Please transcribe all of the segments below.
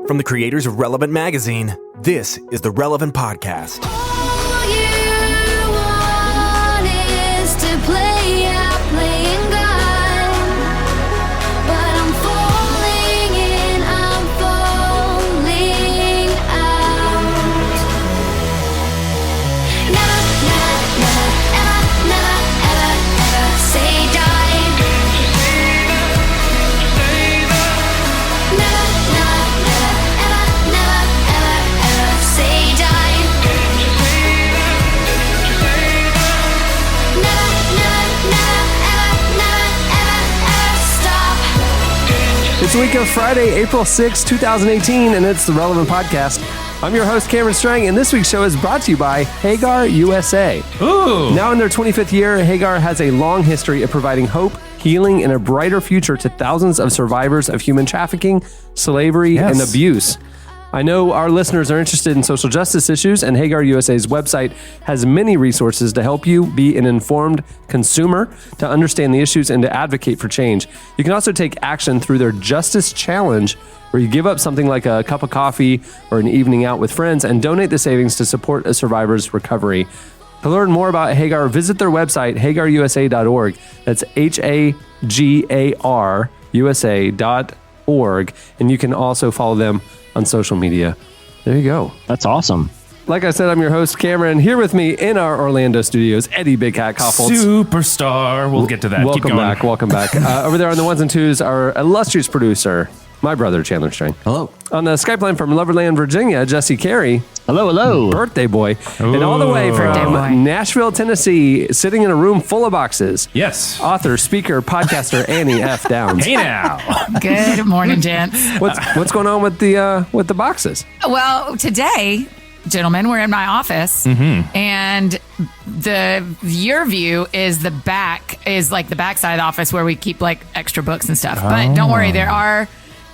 From the creators of Relevant Magazine, this is the Relevant Podcast. All you want is to play out playing God, but I'm falling in, I'm falling out. Never say die. It's the week of Friday, April 6, 2018, and it's the Relevant Podcast. I'm your host, Cameron Strang, and this week's show is brought to you by Hagar USA. Ooh. Now in their 25th year, Hagar has a long history of providing hope, healing, and a brighter future to thousands of survivors of human trafficking, slavery, and abuse. I know our listeners are interested in social justice issues, and Hagar USA's website has many resources to help you be an informed consumer, to understand the issues, and to advocate for change. You can also take action through their Justice Challenge, where you give up something like a cup of coffee or an evening out with friends and donate the savings to support a survivor's recovery. To learn more about Hagar, visit their website, hagarusa.org. That's HAGAR USA.org. And you can also follow them on social media. There you go. That's awesome. Like I said, I'm your host, Cameron. Here with me in our Orlando studios, Eddie Big Hat Koffoltz. Superstar. We'll get to that. Keep going. Welcome back. Over there on the ones and twos, our illustrious producer, my brother, Chandler Strang. Hello. On the Skype line from Loverland, Virginia, Jesse Carey. Hello, hello. Birthday boy. And all the way from Nashville, Tennessee, sitting in a room full of boxes. Yes. Author, speaker, podcaster, Annie F. Downs. Hey now. Good morning, gents. What's going on with the boxes? Well, today, gentlemen, we're in my office, and your view is the back is like the back side of the office where we keep like extra books and stuff. But don't worry, there are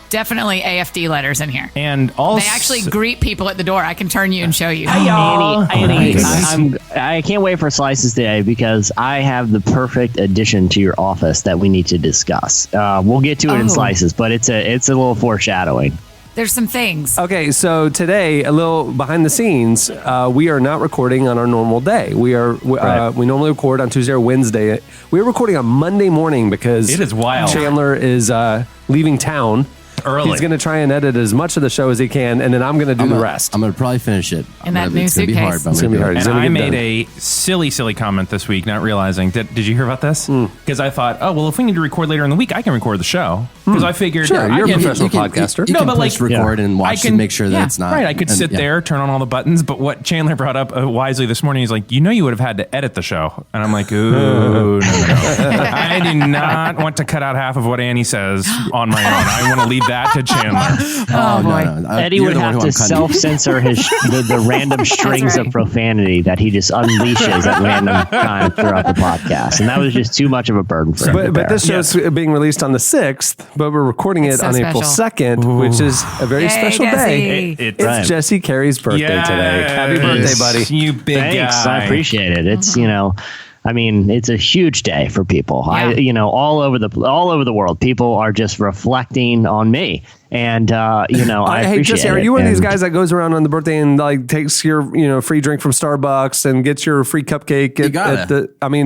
definitely AFD letters in here. And also, they actually greet people at the door. I can turn you and show you. Hey, y'all. Annie, Nice. I can't wait for slices today because I have the perfect addition to your office that we need to discuss. We'll get to it in slices, but it's a little foreshadowing. There's some things. Okay, so today, a little behind the scenes, we are not recording on our normal day. We normally record on Tuesday or Wednesday. We're recording on Monday morning because it is wild. Chandler is leaving town. Early. He's going to try and edit as much of the show as he can, and then I'm going to do the rest. I'm going to probably finish it. In that new it's gonna be suitcase. hard, but It's going to be hard. And He's gonna I get made done. a silly comment this week, not realizing. Did you hear about this? Because I thought, oh, well, if we need to record later in the week, I can record the show. Because I figured... Sure, you're a professional You podcaster. can but push record and watch and make sure that it's not... Right, I could sit there, turn on all the buttons, but what Chandler brought up wisely this morning, he's like, you know you would have had to edit the show. And I'm like, ooh, no. I do not want to cut out half of what Annie says on my own. I want to leave that to Chandler. Oh, boy. No. Eddie would have to self-censor the random strings of profanity that he just unleashes at random times throughout the podcast. And that was just too much of a burden for him to But bear. this show's being released on the 6th, but we're recording it It's so on April special. 2nd, which is a very Yay, special day. Jesse. It's Right. Jesse Carey's birthday today. Happy birthday, buddy. You big Thanks, guy. I appreciate it. It's I mean, it's a huge day for people. Yeah. All over the world, people are just reflecting on me, and I Hey, appreciate Jesse, it. are you one of these And guys that goes around on the birthday and like takes your free drink from Starbucks and gets your free cupcake?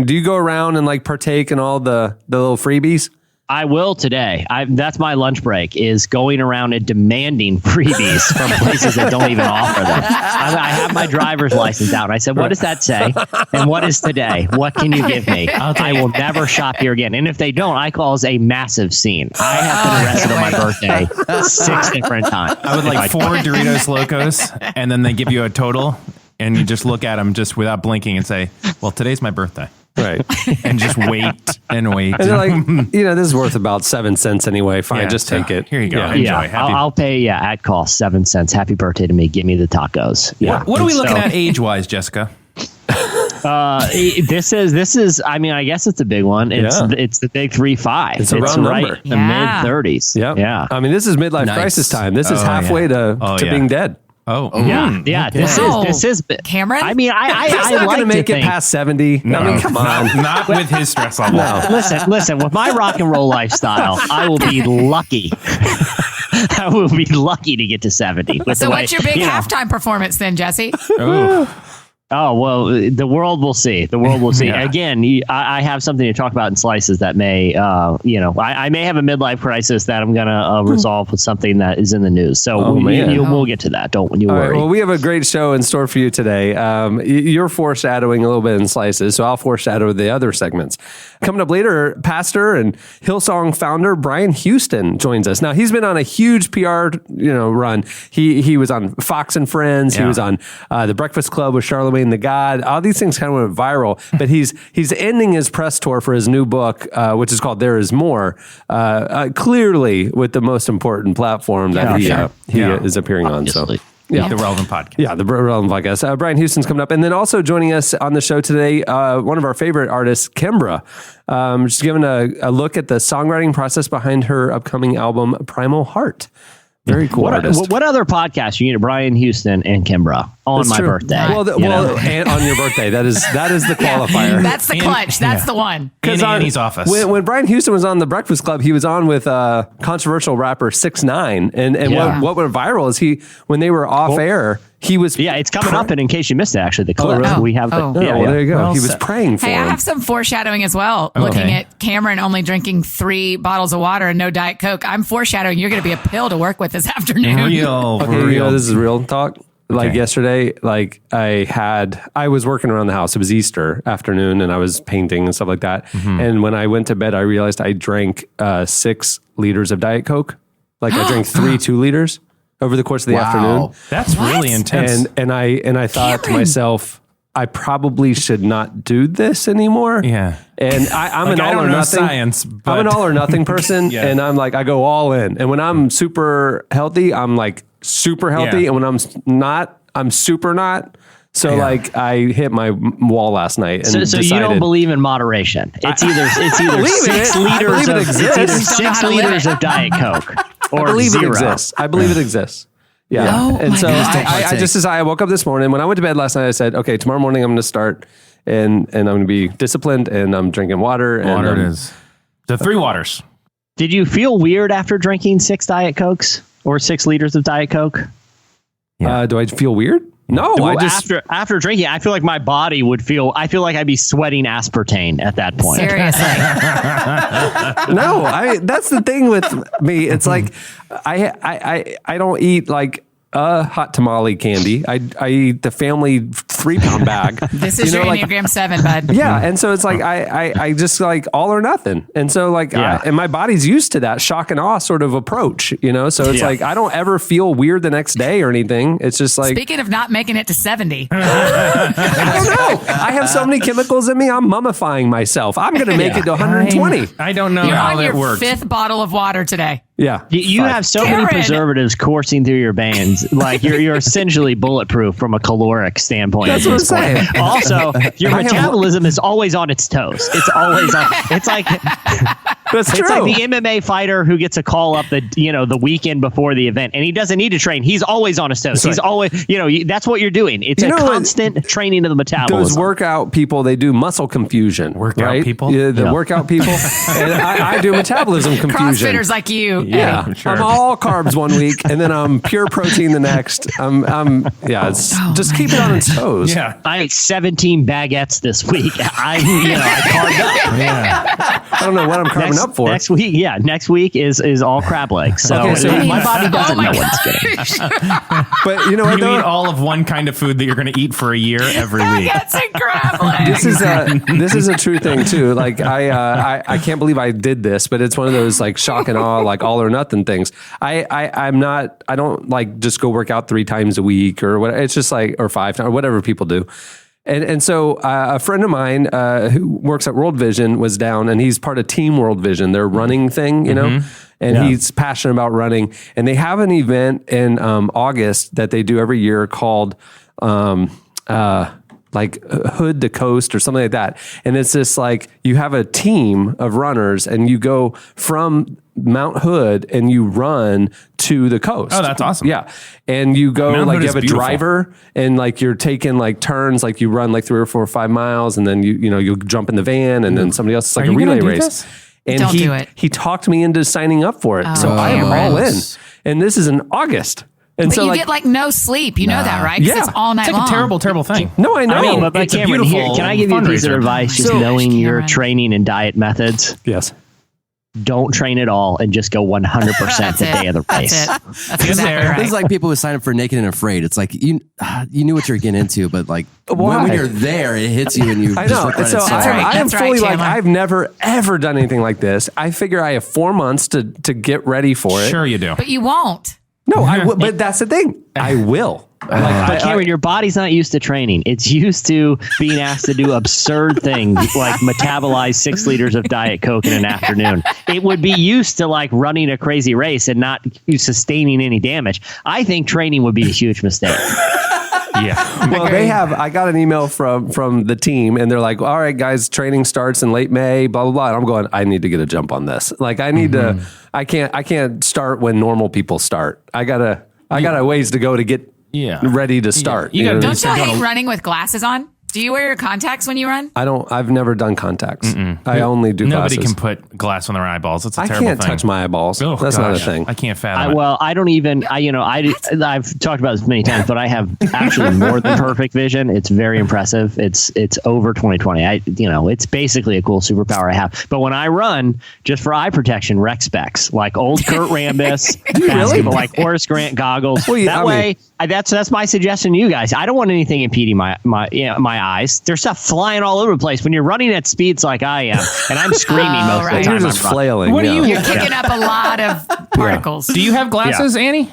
Do you go around and like partake in all the little freebies? I will today. That's my lunch break, is going around and demanding freebies from places that don't even offer them. I have my driver's license out. And I said, what does that say? And what is today? What can you give me? I will never shop here again. And if they don't, I cause a massive scene. I have been arrested on my birthday 6 different times. I would like 4 Doritos Locos, and then they give you a total, and you just look at them just without blinking and say, well, today's my birthday. Right. And just wait and wait. And they're like, this is worth about 7 cents anyway. Fine, Yeah, just take it. Here you go. Yeah. Enjoy. I'll pay at cost 7 cents. Happy birthday to me. Give me the tacos. Yeah. What are we looking at age-wise, Jessica? This is. I mean, I guess it's a big one. It's the big 3-5. It's a round right number. in the mid-30s. Yep. Yeah. I mean, this is midlife Nice. crisis time. This is halfway to yeah. being dead. Oh, Yeah. This is Cameron? I mean, He's I not like going to make to it think. past 70. No, I mean, come on. Not with his stress level. No. Listen. With my rock and roll lifestyle, I will be lucky I will be lucky to get to 70. So what's your big halftime performance then, Jesse? Oh, well, the world will see. The world will see. Yeah. Again, I have something to talk about in slices that may, I may have a midlife crisis that I'm going to resolve with something that is in the news. So we'll get to that. Don't you worry. Right, well, we have a great show in store for you today. You're foreshadowing a little bit in slices, so I'll foreshadow the other segments. Coming up later, pastor and Hillsong founder Brian Houston joins us. Now, he's been on a huge PR run. He was on Fox and Friends. He was on The Breakfast Club with Charlamagne the God. All these things kind of went viral, but he's ending his press tour for his new book, which is called There Is More, clearly with the most important platform that he is appearing Obviously. on. So. Yeah. The relevant podcast. Yeah, the relevant podcast. Brian Houston's coming up. And then also joining us on the show today, one of our favorite artists, Kimbra. She's giving a look at the songwriting process behind her upcoming album, Primal Heart. Very cool artist. What other podcast you need? Brian Houston and Kimbra on my birthday. And on your birthday. That is the qualifier. That's the clutch. That's the one. In Annie's office. When Brian Houston was on The Breakfast Club, he was on with controversial rapper 6ix9ine. And what went viral is when they were off air, he was... Yeah, it's coming up, and in case you missed it, actually, the clip. really? We have there you go. Well he was praying for Hey, him. I have some foreshadowing as well. Okay. Looking at Cameron only drinking 3 bottles of water and no Diet Coke. I'm foreshadowing you're going to be a pill to work with this afternoon. Real. This is real talk. Like yesterday, I was working around the house. It was Easter afternoon and I was painting and stuff like that. Mm-hmm. And when I went to bed, I realized I drank 6 liters of Diet Coke. I drank 3 2-liters over the course of the afternoon. That's really intense. And I thought to myself, I probably should not do this anymore. Yeah. And I'm an all or nothing science, I'm an all or nothing person. Yeah. And I'm I go all in. And when I'm super healthy, I'm super healthy. Yeah. And when I'm not, I'm super not. So I hit my wall last night. And so you don't believe in moderation. It's either 6 liters of exists. It's either 6 liters of Diet Coke or I believe 0. it exists. I believe it exists. Yeah. Oh, and my so gosh. I just decided, I woke up this morning. When I went to bed last night, I said, okay, tomorrow morning I'm going to start and I'm going to be disciplined and I'm drinking water. Water it is. The 3 waters. Did you feel weird after drinking 6 Diet Cokes or 6 liters of Diet Coke? Do I feel weird? No, Well, I just... After drinking, I feel like my body would feel... I feel like I'd be sweating aspartame at that point. Seriously. No, that's the thing with me. It's I don't eat hot tamale candy. I eat the family 3-pound bag. This is your Enneagram 7, bud. Yeah, and so it's I just all or nothing, and so and my body's used to that shock and awe sort of approach, So it's I don't ever feel weird the next day or anything. It's just Speaking of not making it to 70. I don't know. I have so many chemicals in me. I'm mummifying myself. I'm going to make it to 120. I don't know You're how on your that works. 5th bottle of water today. Yeah, You have so many preservatives coursing through your veins. You're essentially bulletproof from a caloric standpoint. That's what I'm saying. Also, your metabolism is always on its toes. It's always on. It's like that's true. It's like the MMA fighter who gets a call up the weekend before the event, and he doesn't need to train. He's always on his toes. He's always that's what you're doing. It's a constant training of the metabolism. Those workout people, they do muscle confusion. Workout people? Yeah, the workout people. And I do metabolism confusion. CrossFitters like you. Yeah, sure. I'm all carbs one week, and then I'm pure protein the next. It's just keep it on its toes. Yeah. I ate 17 baguettes this week. I carved up. Yeah. I don't know what I'm carving up for. Next week is all crab legs. So, Okay, so my body doesn't know my what it's getting. But you know what? You though? eat all of one kind of food that you're going to eat for a year every week. Baguettes and crab legs. This is a true thing too. I can't believe I did this, but it's one of those shock and awe, all or nothing things. I don't just go work out 3 times a week or what. It's just or 5 times or whatever people do. And so a friend of mine who works at World Vision was down, and he's part of Team World Vision, their running thing, and he's passionate about running. And they have an event in August that they do every year called Hood to Coast or something like that. And it's just you have a team of runners and you go from Mount Hood and you run to the coast. Oh, that's awesome. Yeah. And you go Mount Hood you is have a beautiful. driver and you're taking turns, you run 3 or 4 or 5 miles and then you jump in the van and then somebody else. It's Are a you relay gonna do race. this? And Don't do it. he talked me into signing up for it. So I am all in. and this is in August. And But so you get like no sleep. You know that, right? 'Cause Yeah. it's all night It's like long. a terrible, terrible thing. no, I know. I mean, but it's a Cameron, beautiful can I give you a piece of fundraiser. advice? Just So- knowing your Cameron. training and diet methods, yes. don't train at all and just go 100% the day of the race. That's it. That's exactly right. This is like people who sign up for Naked and Afraid. It's like you knew what you're getting into, but like Why? when you're there, it hits you and you I just know. regret So it. So That's I right. am That's right, fully like, Chandler. I've never, ever done anything like this. I figure I have 4 months to get ready for it. Sure you do. But you won't. No, I will, but that's the thing. I will. But Cameron, your body's not used to training. It's used to being asked to do absurd things like metabolize 6 liters of Diet Coke in an afternoon. It would be used to like running a crazy race and not sustaining any damage. I think training would be a huge mistake. Yeah. Well, I got an email from the team and they're like, all right, guys, training starts in late May, blah, blah, blah. And I'm going, I need to get a jump on this. Like I need to, I can't start when normal people start. I got a ways to go to get ready to start. You gotta know? do Don't you Don't- hate running with glasses on? Do you wear your contacts when you run? I've never done contacts. I only do Nobody glasses. can put glass on their eyeballs. It's a I terrible can't thing. touch my eyeballs. Oh, That's not a gosh. thing. I can't fathom it. Well, I don't even, I've talked about this many times, but I have actually more than perfect vision. It's very impressive. It's over 20/20. It's basically a cool superpower I have. But when I run, just for eye protection, rec specs, like old Kurt Rambis, basketball, like Horace Grant goggles. Well, that way, that's my suggestion to you guys. I don't want anything impeding my eyes. There's stuff flying all over the place when you're running at speeds like I am, and I'm screaming most right. of the You're time. just I'm running. flailing. What do yeah. you- You're kicking up a lot of particles. Do you have glasses, Annie?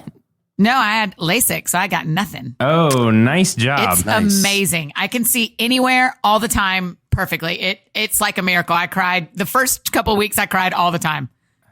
No, I had LASIK, so I got nothing. Oh, nice job. It's amazing. I can see anywhere all the time perfectly. It's like a miracle. I cried the first couple of weeks. I cried all the time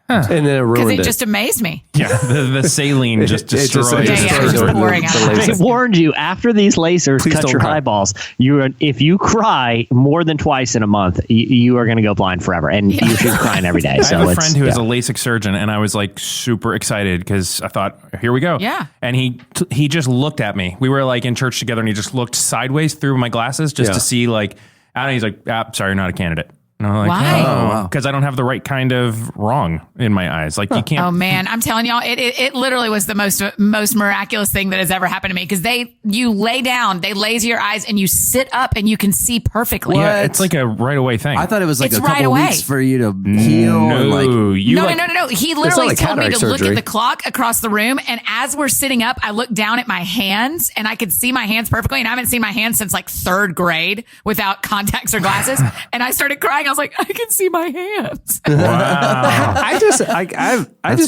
And then it because ruined it it. just amazed me. Yeah, the saline just It just- destroyed. it Yeah, yeah, it's just pouring out. the They LASIK. warned you after these lasers Please cut don't your cry. eyeballs. If you cry more than twice in a month, you are going to go blind forever, and you should be crying every day. I So have a it's- friend who is yeah. a LASIK surgeon, and I was like super excited because I thought, here we go. Yeah. And he just looked at me. We were like in church together, and he just looked sideways through my glasses just Yeah. to see like, and he's like, sorry, you're not a candidate. And I'm like, Why? Oh, wow. Because I don't have the right kind of wrong in my eyes. Like you can't. Oh man, I'm telling y'all, it literally was the most miraculous thing that has ever happened to me because you lay down, they laser your eyes, and you sit up and you can see perfectly. Yeah, it's like a right away thing. I thought it was like It's a couple right away. weeks for you to heal. And like, no, you No, like, no. He literally like told me to cataract look surgery. at the clock across the room. And as we're sitting up, I looked down at my hands and I could see my hands perfectly. And I haven't seen my hands since like 3rd grade without contacts or glasses. And I started crying. I was like, I can see my hands. Wow. I just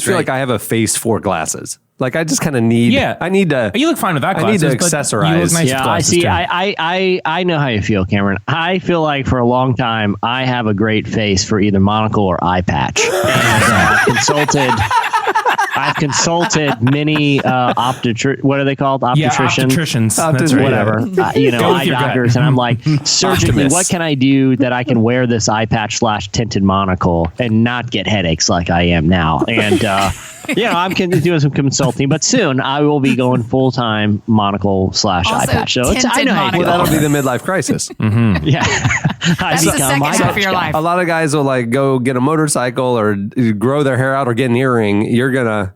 feel great. like I have a face for glasses. Like I just kind of need. Yeah. I need to. You look fine without I need glasses. to but accessorize. You look nice with Yeah, I glasses see. too. I know how you feel, Cameron. I feel like for a long time I have a great face for either monocle or eye patch. And I've consulted many what are they called? Yeah, Obstetricians. opticians. Opticians, That's right. Whatever, Go with eye your gut. doctors, and I'm like, surgically, Optimists. what can I do that I can wear this eye patch / tinted monocle and not get headaches like I am now? And I'm doing some consulting, but soon I will be going full time monocle / eye Also, patch. So I tinted know how you monocle. feel. That'll be the midlife crisis. Yeah, That's the second half of your life. A lot of guys will like go get a motorcycle or grow their hair out or get an earring. You're gonna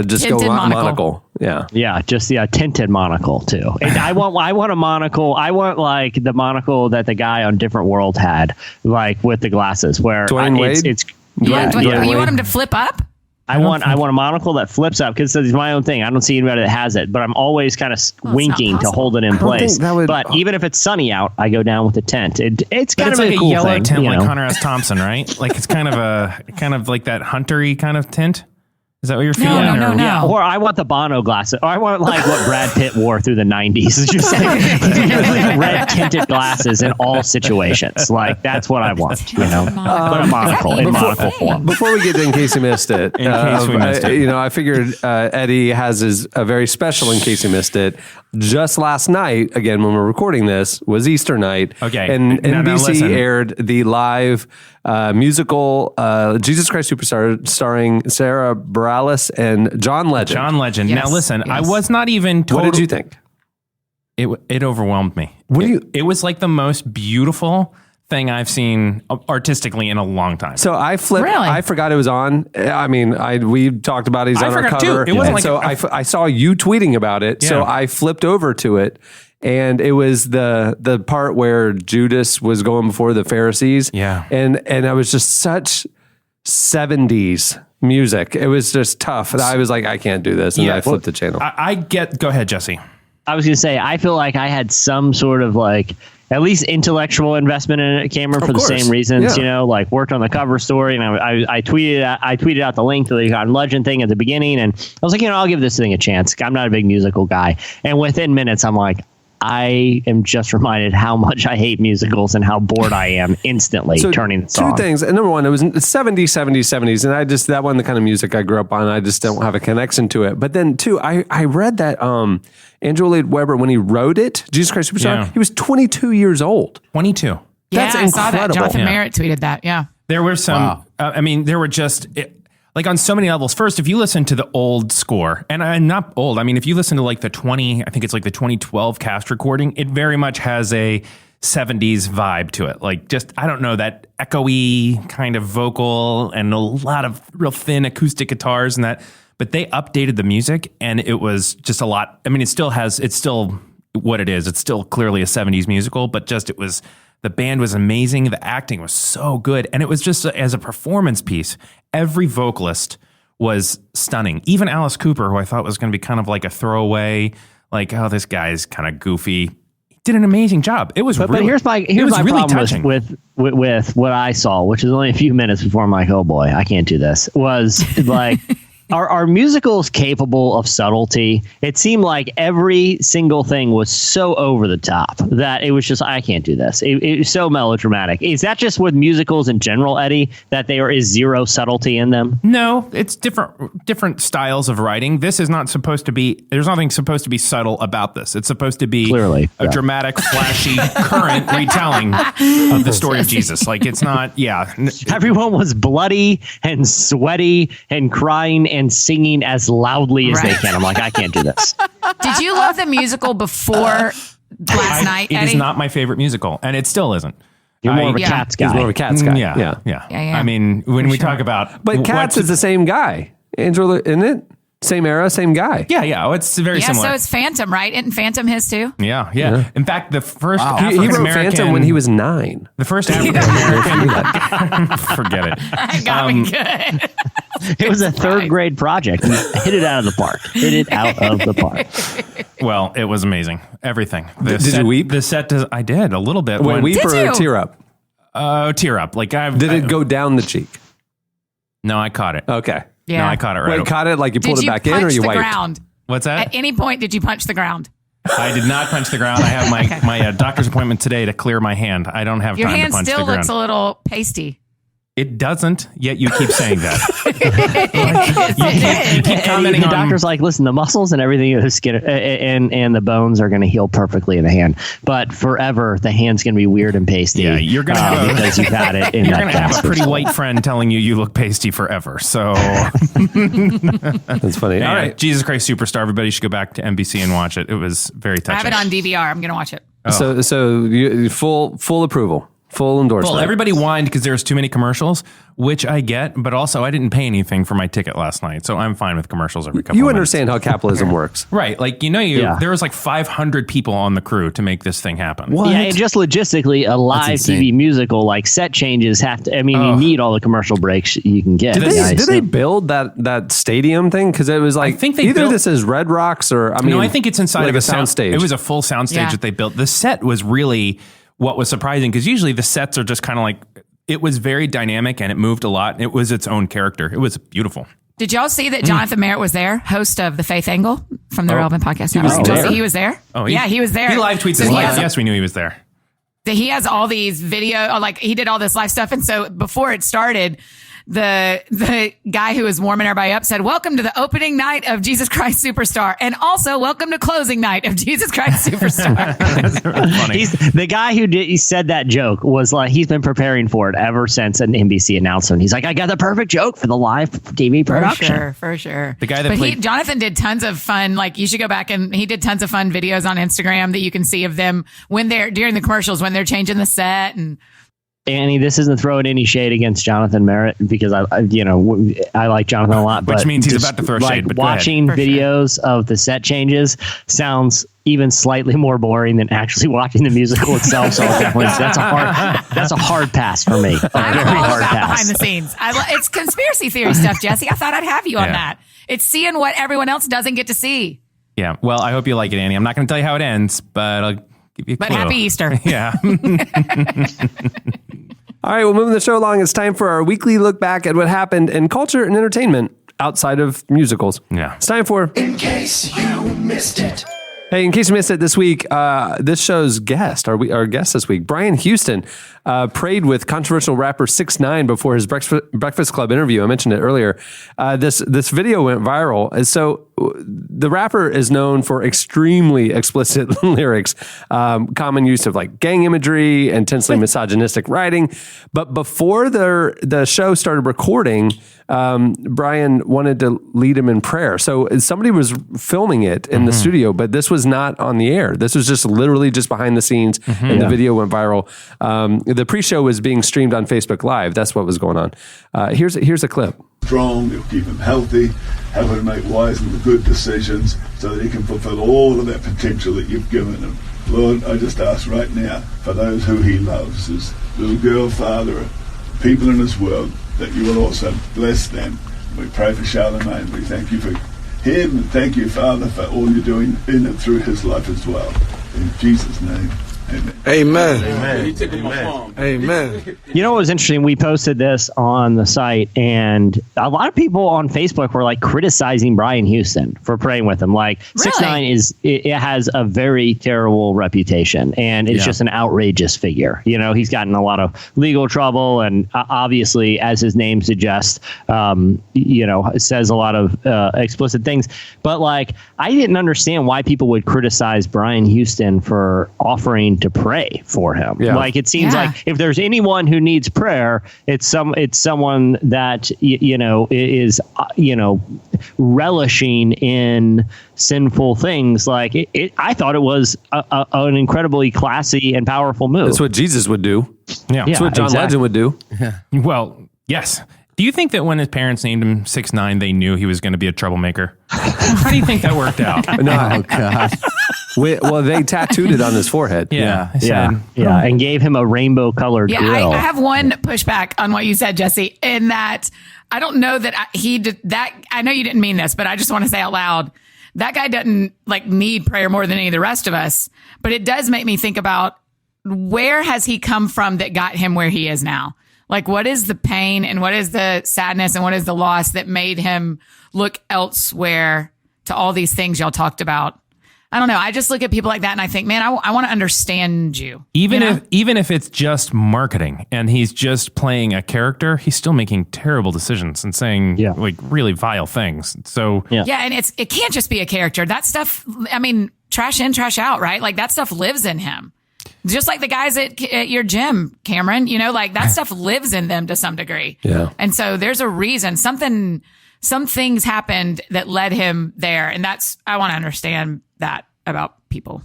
just Tinted go monocle. monocle. Yeah. Yeah, just the tinted monocle too. And I want a monocle. I want like the monocle that the guy on Different World had, like with the glasses. Where Dwayne Wade? it's You yeah, want- yeah. you want him to flip up? I want a monocle that flips up because it's my own thing. I don't see anybody that has it, but I'm always kind of winking to possible. hold it in don't place. think that would- But even if it's sunny out, I go down with a tent. It's But kind it's of like a cool yellow thing, tint, you like know? Hunter S. Thompson, right? Like it's kind of like that huntery kind of tint. Is that what you're feeling? no, or- no. Yeah, or I want the Bono glasses. Or I want like what Brad Pitt wore through the 90s. It's just like red tinted glasses in all situations. Like that's what I want, but a monocle in monocle form. Before we get to In Case You Missed It, In case we missed it. I figured Eddie has a very special In Case You Missed It. Just last night, again, when we're recording this, was Easter night. Okay. And Now NBC listen. aired the live musical Jesus Christ Superstar starring Sarah Bareilles and John Legend. John Legend. Yes, Now listen, I yes. was not even. What did you think? It overwhelmed me. What do you- It was like the most beautiful thing I've seen artistically in a long time. So I flipped. Really? I forgot it was on. I mean, we talked about he's I on our forgot cover. too. It wasn't and like so I saw you tweeting about it. So Yeah. I flipped over to it, and it was the part where Judas was going before the Pharisees. Yeah. and I was just such 70s music. It was just tough. And I was like, I can't do this, and I flipped the channel. Go ahead, Jesse. I was going to say, I feel like I had some sort of like at least intellectual investment in it, Cameron, for the course. same reasons, Yeah. like worked on the cover story, and I tweeted out the link to the God Legend thing at the beginning, and I was like, I'll give this thing a chance. I'm not a big musical guy, and within minutes, I'm like, I am just reminded how much I hate musicals and how bored I am instantly turning this on. Two things. And number one, it was 70s. And that wasn't the kind of music I grew up on. I just don't have a connection to it. But then two, I read that Andrew Lloyd Webber, when he wrote it, Jesus Christ Superstar, he was 22 years old. 22. That's I saw that. incredible. Jonathan Yeah. Merritt tweeted that. Yeah. There were some, there were just, like on so many levels. First, if you listen to the old score, and I'm not old, I mean, if you listen to like I think it's like the 2012 cast recording, it very much has a 70s vibe to it. Like just, I don't know, that echoey kind of vocal and a lot of real thin acoustic guitars and that, but they updated the music and it was just a lot. I mean, it's still what it is. It's still clearly a 70s musical, but just the band was amazing. The acting was so good. And it was just as a performance piece, every vocalist was stunning. Even Alice Cooper, who I thought was going to be kind of like a throwaway, like, oh, this guy's kind of goofy, did an amazing job. It was But really, here's my really problem touching. with what I saw, which is only a few minutes before I'm like, oh boy, I can't do this, was like, are musicals capable of subtlety? It seemed like every single thing was so over the top that it was just, I can't do this. It was so melodramatic. Is that just with musicals in general, Eddie, that there is zero subtlety in them? No, it's different styles of writing. This is not supposed to be, there's nothing supposed to be subtle about this. It's supposed to be Clearly, a dramatic, flashy, current retelling of the story of Jesus. Like it's not, Everyone was bloody and sweaty and crying and singing as loudly as they can. I'm like, I can't do this. Did you love the musical before last night, It Eddie? is not my favorite musical, and it still isn't. You're more of a Yeah. Cats guy. He's more of a Cats guy. Yeah. Yeah. I mean, when we talk about, But Cats is the same guy. Andrew, isn't it? Same era, same guy. yeah, it's very Yeah, similar. so it's Phantom, right? Isn't Phantom his too? Yeah. In fact, the first He African wrote American Phantom when he was 9. the first African American. Forget it. That got me good. It was a third grade project. You hit it out of the park. Hit it out of the park. Well, it was amazing. Everything. Did you weep? The set. I did a little bit. Wait, weep Did or you? tear up? Tear up. Like Did it go down the cheek? No, I caught it. Okay. Yeah. No, I caught it right. Wait, caught it like you pulled Did it you back punch in or you the wiped? ground? What's that? At any point, did you punch the ground? I did not punch the ground. I have my doctor's appointment today to clear my hand. I don't have Your time hand to punch the still ground. looks a little pasty. It doesn't, yet you keep saying that. It You keep commenting The on... doctor's like, listen, the muscles and everything, the skin and the bones are going to heal perfectly in the hand, but forever the hand's going to be weird and pasty. Yeah, you're going to have because you've had it in You're that going to have cast a for pretty so white long. friend telling you look pasty forever. So, That's funny. yeah, All right. Jesus Christ Superstar. Everybody should go back to NBC and watch it. It was very I touching. have it on DVR. I'm going to watch it. So you, full approval, full endorsement. Well, everybody whined because there's too many commercials, which I get, but also I didn't pay anything for my ticket last night, so I'm fine with commercials every couple You of minutes. understand how capitalism works. Right, like Yeah. there was like 500 people on the crew to make this thing happen. What? Yeah, and just logistically, a live insane. TV musical, like set changes have to. I mean, you need all the commercial breaks you can get. Did Yeah, they so- build that stadium thing? Because it was like I think they either built- this is Red Rocks or I mean, No, I think it's inside like of a sound stage. It was a full sound stage Yeah. that they built. The set was really what was surprising because usually the sets are just kind of like, it was very dynamic and it moved a lot. It was its own character. It was beautiful. Did y'all see that Jonathan Merritt was there, host of the Faith Angle from the Relevant Podcast was Network? Did y'all there? see he was there? Oh, yeah, he was there. He live tweets So his he life. has- Yes, we knew he was there. He has all these video, like he did all this live stuff. And so before it started, the guy who was warming everybody up said, "Welcome to the opening night of Jesus Christ Superstar. And also welcome to closing night of Jesus Christ Superstar." That's really funny. He's the guy he said that joke was like he's been preparing for it ever since an NBC announcement. He's like, I got the perfect joke for the live TV production. For sure. The guy that played- Jonathan did tons of fun. Like you should go back and he did tons of fun videos on Instagram that you can see of them when they're during the commercials, when they're changing the set and Annie, this isn't throwing any shade against Jonathan Merritt because I like Jonathan a lot. Which but means he's just, about to throw like, shade. But watching For sure. videos of the set changes sounds even slightly more boring than actually watching the musical itself. So definitely, that's a hard pass for me. A I'm very all hard about pass. behind the scenes. It's conspiracy theory stuff, Jesse. I thought I'd have you on Yeah. that. It's seeing what everyone else doesn't get to see. Yeah. Well, I hope you like it, Annie. I'm not going to tell you how it ends, but I'll give you a But clue. happy Easter. Yeah. All right, well, moving the show along, it's time for our weekly look back at what happened in culture and entertainment outside of musicals. Yeah. It's time for In case you missed it. Hey, in case you missed it this week, this show's guest, our guest this week, Brian Houston, prayed with controversial rapper 6ix9ine before his Breakfast Club interview. I mentioned it earlier. This video went viral. And so the rapper is known for extremely explicit lyrics, common use of like gang imagery, intensely misogynistic writing. But before the show started recording, Brian wanted to lead him in prayer. So somebody was filming it in the studio, but this was not on the air. This was just literally just behind the scenes, and the video went viral. The pre-show was being streamed on Facebook Live. That's what was going on. Here's a clip. Strong, it'll keep him healthy, help him make wise and good decisions so that he can fulfill all of that potential that you've given him. Lord, I just ask right now for those who he loves, his little girl, father, people in his world, that you will also bless them. We pray for Charlemagne. We thank you for him, and thank you, Father, for all you're doing in and through his life as well. In Jesus' name, amen. Amen. Amen. Amen. You know what was interesting? We posted this on the site, and a lot of people on Facebook were like criticizing Brian Houston for praying with him. Like Really? 6ix9ine it has a very terrible reputation, and it's just an outrageous figure. You know, he's gotten a lot of legal trouble, and obviously, as his name suggests, it says a lot of explicit things. But like, I didn't understand why people would criticize Brian Houston for offering to pray for him. Yeah. Like, it seems like if there's anyone who needs prayer, it's someone that is relishing in sinful things. Like I thought it was an incredibly classy and powerful move. That's what Jesus would do. Yeah. That's what John Legend would do. Well, yes. Do you think that when his parents named him 6ix9ine, they knew he was going to be a troublemaker? How do you think that worked out? No. Oh God. Well, they tattooed it on his forehead. Yeah. I said, and gave him a rainbow colored Yeah, grill. I have one pushback on what you said, Jesse, in that I don't know that he did that. I know you didn't mean this, but I just want to say out loud, that guy doesn't like need prayer more than any of the rest of us. But it does make me think about, where has he come from that got him where he is now? Like, what is the pain and what is the sadness and what is the loss that made him look elsewhere to all these things y'all talked about? I don't know. I just look at people like that and I think, man, I want to understand you. Even you know? even if it's just marketing and he's just playing a character, he's still making terrible decisions and saying like really vile things. So Yeah, and it can't just be a character. That stuff, I mean, trash in, trash out, right? Like, that stuff lives in him. Just like the guys at your gym, Cameron, like that stuff lives in them to some degree. Yeah. And so there's a reason. Some things happened that led him there. And I want to understand that about people.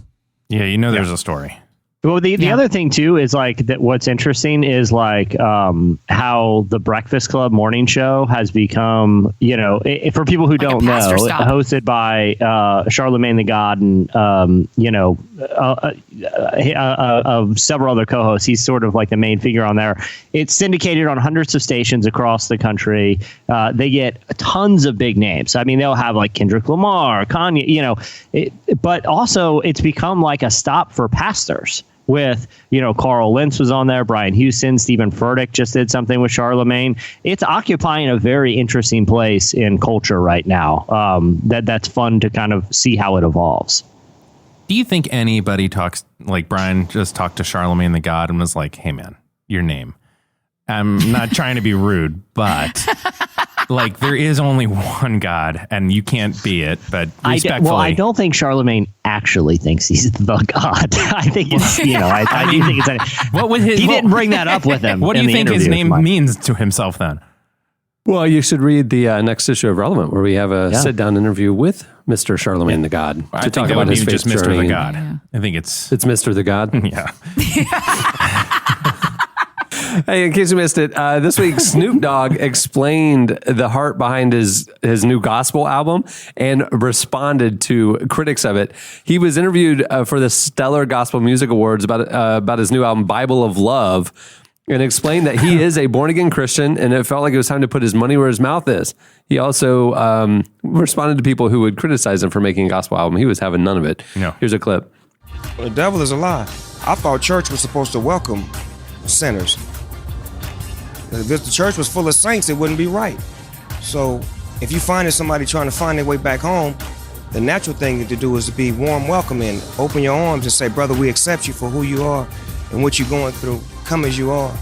yeah, there's a story. Well, the other thing too is like that. What's interesting is like how the Breakfast Club morning show has become, for people who don't know, pastor stop. hosted by Charlemagne the God and several other co-hosts. He's sort of like the main figure on there. It's syndicated on hundreds of stations across the country. They get tons of big names. I mean, they'll have like Kendrick Lamar, Kanye, but also it's become like a stop for pastors. With, Carl Lentz was on there, Brian Houston, Stephen Furtick just did something with Charlemagne. It's occupying a very interesting place in culture right now. That's fun to kind of see how it evolves. Do you think anybody talks like Brian just talked to Charlemagne the God and was like, hey man, your name? I'm not trying to be rude, but like there is only one God and you can't be it, but respectfully. I don't think Charlemagne actually thinks he's the God. I think it's, I do think it's, what was he didn't bring that up with him. What do you think his name means to himself then? Well, you should read the next issue of Relevant, where we have a sit-down interview with Mr. Charlemagne the God I think it wouldn't even just Mr. the God. I think it's Mr. the God. Yeah. Hey, in case you missed it, this week Snoop Dogg explained the heart behind his new gospel album and responded to critics of it. He was interviewed for the Stellar Gospel Music Awards about his new album, Bible of Love, and explained that he is a born-again Christian, and it felt like it was time to put his money where his mouth is. He also responded to people who would criticize him for making a gospel album. He was having none of it. No. Here's a clip. The devil is a lie. I thought church was supposed to welcome sinners. If the church was full of saints, it wouldn't be right. So if you find somebody trying to find their way back home, the natural thing to do is to be warm welcoming. Open your arms and say, brother, we accept you for who you are and what you're going through. Come as you are.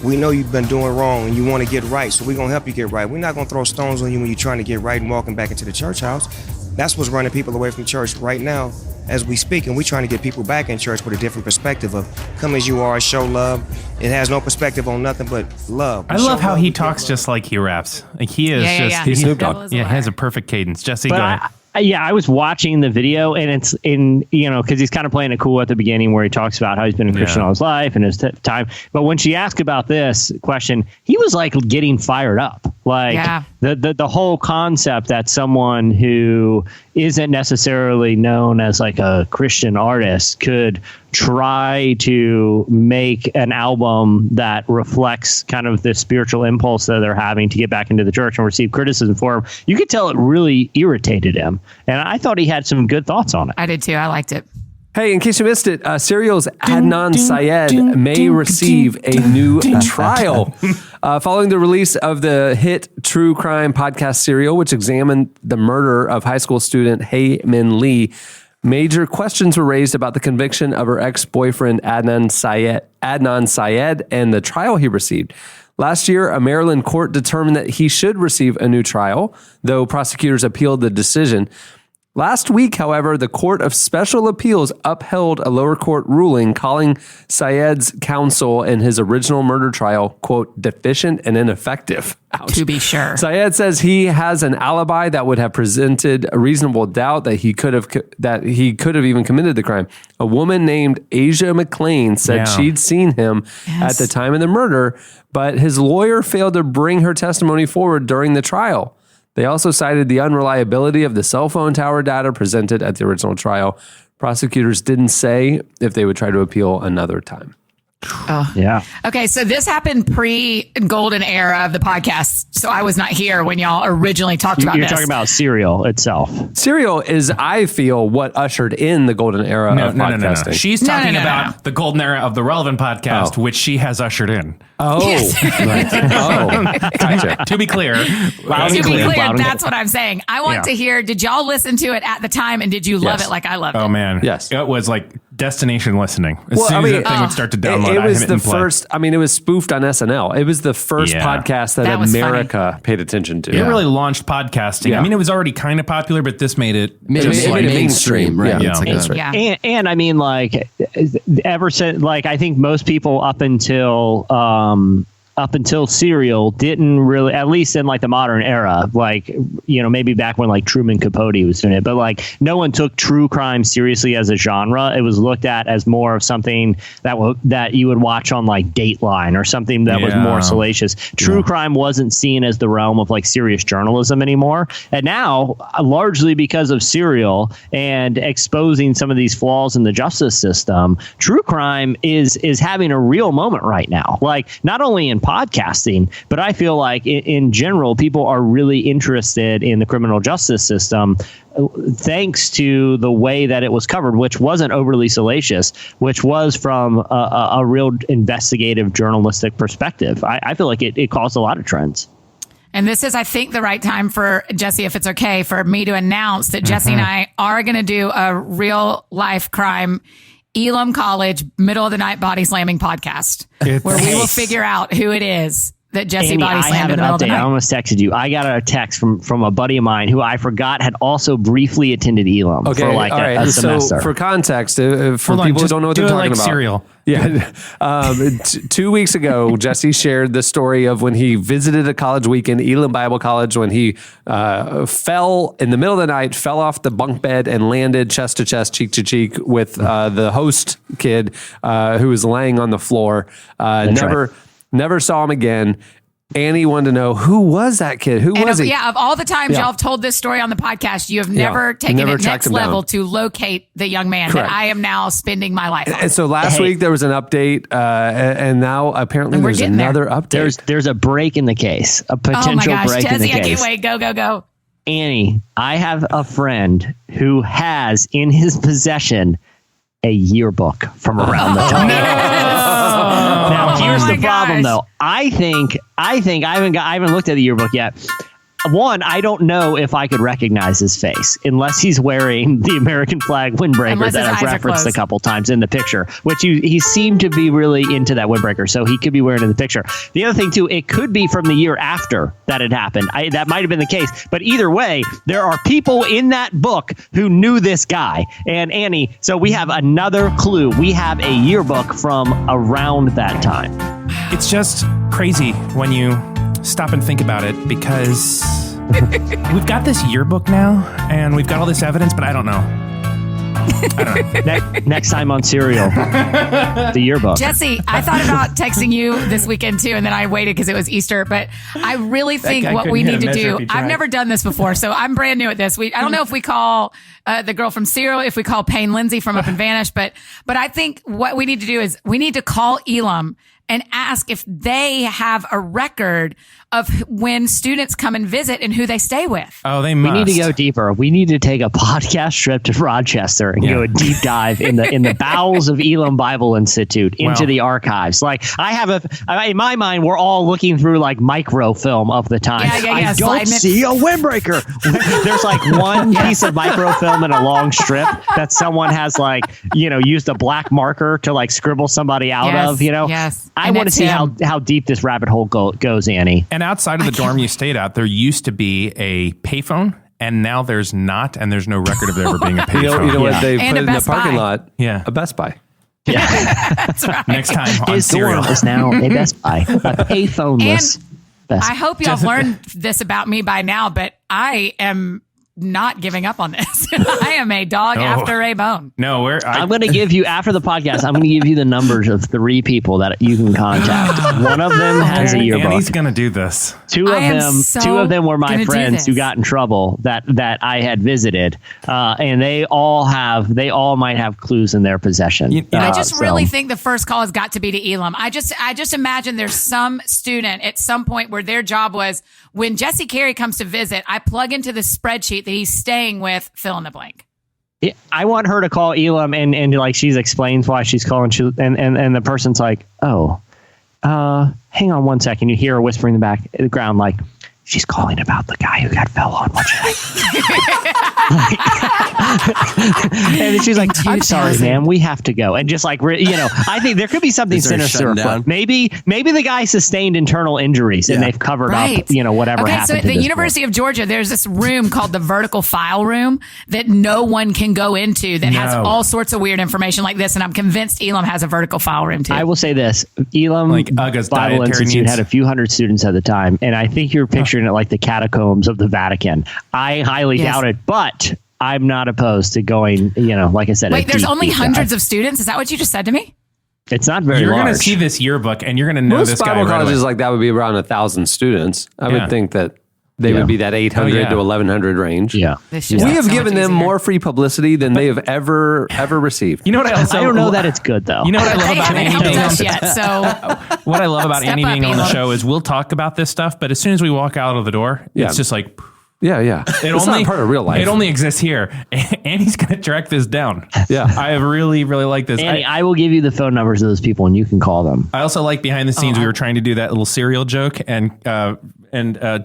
We know you've been doing wrong and you want to get right, so we're going to help you get right. We're not going to throw stones on you when you're trying to get right and walking back into the church house. That's what's running people away from church right now as we speak, and we're trying to get people back in church with a different perspective of come as you are, show love. It has no perspective on nothing but love. I love how he talks just like he raps. Like he is He's Snoop Dogg. Yeah, he has a perfect cadence. Jesse, go ahead. I was watching the video, and it's because he's kind of playing it cool at the beginning where he talks about how he's been a Christian all his life and his time. But when she asked about this question, he was like getting fired up. Like the whole concept that someone who isn't necessarily known as like a Christian artist could try to make an album that reflects kind of the spiritual impulse that they're having to get back into the church and receive criticism for him. You could tell it really irritated him. And I thought he had some good thoughts on it. I did too. I liked it. Hey, in case you missed it, Serial's Adnan Syed may receive a new trial. Following the release of the hit true crime podcast Serial, which examined the murder of high school student Hae Min Lee, major questions were raised about the conviction of her ex-boyfriend Adnan Syed and the trial he received. Last year, a Maryland court determined that he should receive a new trial, though prosecutors appealed the decision. Last week, however, the Court of Special Appeals upheld a lower court ruling calling Syed's counsel in his original murder trial, quote, deficient and ineffective. Ouch. To be sure. Syed says he has an alibi that would have presented a reasonable doubt that he could have even committed the crime. A woman named Asia McLean said she'd seen him at the time of the murder, but his lawyer failed to bring her testimony forward during the trial. They also cited the unreliability of the cell phone tower data presented at the original trial. Prosecutors didn't say if they would try to appeal another time. Oh. Yeah. Okay, so this happened pre-golden era of the podcast, so I was not here when y'all originally talked about this. You're talking about Serial itself. Serial is, I feel, what ushered in the golden era of podcasting. No. She's talking about the golden era of the Relevant podcast, which she has ushered in. Oh, gotcha. To be clear, that's what I'm saying. I want to hear, did y'all listen to it at the time, and did you love it like I loved it? Oh, man. Yes. It was like destination listening. As soon as that thing would start to download, it was the first, it was spoofed on SNL. It was the first podcast that America paid attention to. It really launched podcasting. Yeah. I mean, it was already kind of popular, but this made it mainstream, right? Yeah. And I mean, like, ever since, like, I think most people up until Serial didn't really, at least in like the modern era, like, maybe back when like Truman Capote was doing it, but like no one took true crime seriously as a genre. It was looked at as more of something that you would watch on like Dateline or something that was more salacious. True crime wasn't seen as the realm of like serious journalism anymore. And now, largely because of Serial and exposing some of these flaws in the justice system, true crime is having a real moment right now. Like, not only in podcasting, but I feel like in general, people are really interested in the criminal justice system thanks to the way that it was covered, which wasn't overly salacious, which was from a real investigative journalistic perspective. I feel like it caused a lot of trends. And this is, I think, the right time for Jesse, if it's okay, for me to announce that Jesse and I are going to do a real life crime Elam College middle of the night body slamming podcast where we will figure out who it is that Jesse body slammed in the middle of the night. I almost texted you. I got a text from a buddy of mine who I forgot had also briefly attended Elam for like a semester. So for context, for people who don't know what they're talking about. Serial. Yeah. 2 weeks ago, Jesse shared the story of when he visited a college weekend, Elam Bible College, when he fell in the middle of the night, fell off the bunk bed and landed chest to chest, cheek to cheek with the host kid who was laying on the floor. Never saw him again. Annie wanted to know, who was that kid? Who was he? Yeah, of all the times y'all have told this story on the podcast, you have never taken it next level to locate the young man that I am now spending my life on. And so last week there was an update, and now apparently there's another update. There's a break in the case, a potential break in the case. I can't wait. Go. Annie, I have a friend who has in his possession a yearbook from around the time. Now, here's the problem, though. I think I haven't looked at the yearbook yet. One, I don't know if I could recognize his face unless he's wearing the American flag windbreaker that I've referenced a couple times in the picture, which he seemed to be really into that windbreaker, so he could be wearing it in the picture. The other thing, too, it could be from the year after that it happened. That might have been the case. But either way, there are people in that book who knew this guy. And Annie, so we have another clue. We have a yearbook from around that time. It's just crazy when you stop and think about it, because we've got this yearbook now and we've got all this evidence, but I don't know. Next time on Serial, the yearbook. Jesse, I thought about texting you this weekend too, and then I waited because it was Easter. But I really think what we need to do, I've never done this before, so I'm brand new at this. I don't know if we call the girl from Serial, if we call Payne Lindsay from Up and Vanish, but I think what we need to do is we need to call Elam and ask if they have a record of when students come and visit and who they stay with. Oh, they must. We need to go deeper. We need to take a podcast trip to Rochester and go a deep dive in the bowels of Elam Bible Institute into the archives. Like in my mind, we're all looking through like microfilm of the time. I don't see a windbreaker. There's like one piece of microfilm in a long strip that someone has used a black marker to like scribble somebody out of. Yes. I want to see how deep this rabbit hole goes, Annie. And outside of the dorm you stayed at, there used to be a payphone, and now there's not, and there's no record of there ever being a payphone. You know what they and put in the parking lot? Yeah. A Best Buy. Yeah. That's right. Next time on His Serial. dorm is now a Best Buy, a payphone-less Best Buy. I hope y'all have learned this about me by now, but I am not giving up on this. I am a dog after a bone. No, I'm going to give you, after the podcast, I'm going to give you the numbers of 3 people that you can contact. One of them has a yearbook. And he's going to do this. Two of them were my friends who got in trouble that I had visited, and they all might have clues in their possession. I just really think the first call has got to be to Elam. I just imagine there's some student at some point where their job was, when Jesse Carey comes to visit, I plug into the spreadsheet that he's staying with, fill in the blank. I want her to call Elam and like she explains why she's calling, and the person's like, oh, hang on one second. You hear her whispering in the ground like, she's calling about the guy who got fell on. What's your name? And then she's like, I'm sorry, man, we have to go. And just like, I think there could be something sinister afoot. Maybe the guy sustained internal injuries and they've covered up, whatever happened. So at the University of Georgia, there's this room called the vertical file room that no one can go into that has all sorts of weird information like this. And I'm convinced Elam has a vertical file room too. I will say this, Elam Bible Institute had a few hundred students at the time. And I think you're picturing it like the catacombs of the Vatican. I highly doubt it, but I'm not opposed to going, like I said. Wait, there's only hundreds of students? Is that what you just said to me? It's not very large. You're going to see this yearbook and you're going to know this guy. Most Bible colleges like that would be around 1,000 students. I would think that they would be that 800 to 1,100 range. Yeah. We have given them more free publicity than they have ever received. You know what I don't know that it's good, though. You know what I love about Annie Annie being us yet, so what I love about Annie being on the show is we'll talk about this stuff, but as soon as we walk out of the door, it's just like... Yeah. It's not part of real life. It only exists here. Annie's going to track this down. Yeah. I really, really like this. Annie, I will give you the phone numbers of those people and you can call them. I also like behind the scenes, we were trying to do that little Serial joke and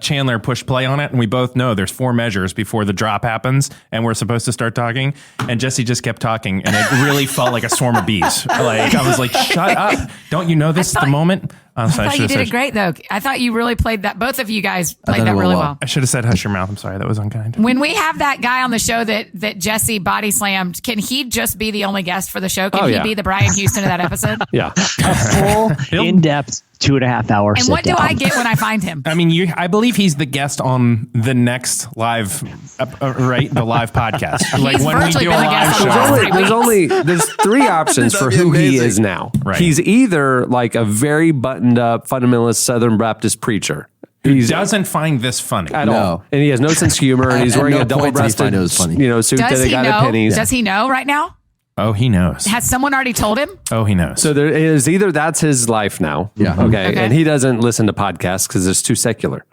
Chandler pushed play on it. And we both know there's 4 measures before the drop happens and we're supposed to start talking. And Jesse just kept talking and it really felt like a swarm of bees. Like I was like, shut up. Don't you know this is the moment? I thought you did it great, though. I thought you really played that. Both of you guys played that really well. I should have said hush your mouth. I'm sorry. That was unkind. When we have that guy on the show that Jesse body slammed, can he just be the only guest for the show? Can he be the Brian Houston of that episode? Yeah. A full, in-depth 2.5 hour And what do I get when I find him? I mean, I believe he's the guest on the next live, the live podcast. He's when we do a live show. There's 3 options for who he is now. Right. He's either like a very buttoned buttoned up fundamentalist Southern Baptist preacher. He doesn't find this funny at all, and he has no sense of humor, and he's wearing a double-breasted, suit that they got at Penny's. Does he know right now? Oh, he knows. Has someone already told him? Oh, he knows. So there is either that's his life now, okay, and he doesn't listen to podcasts because it's too secular.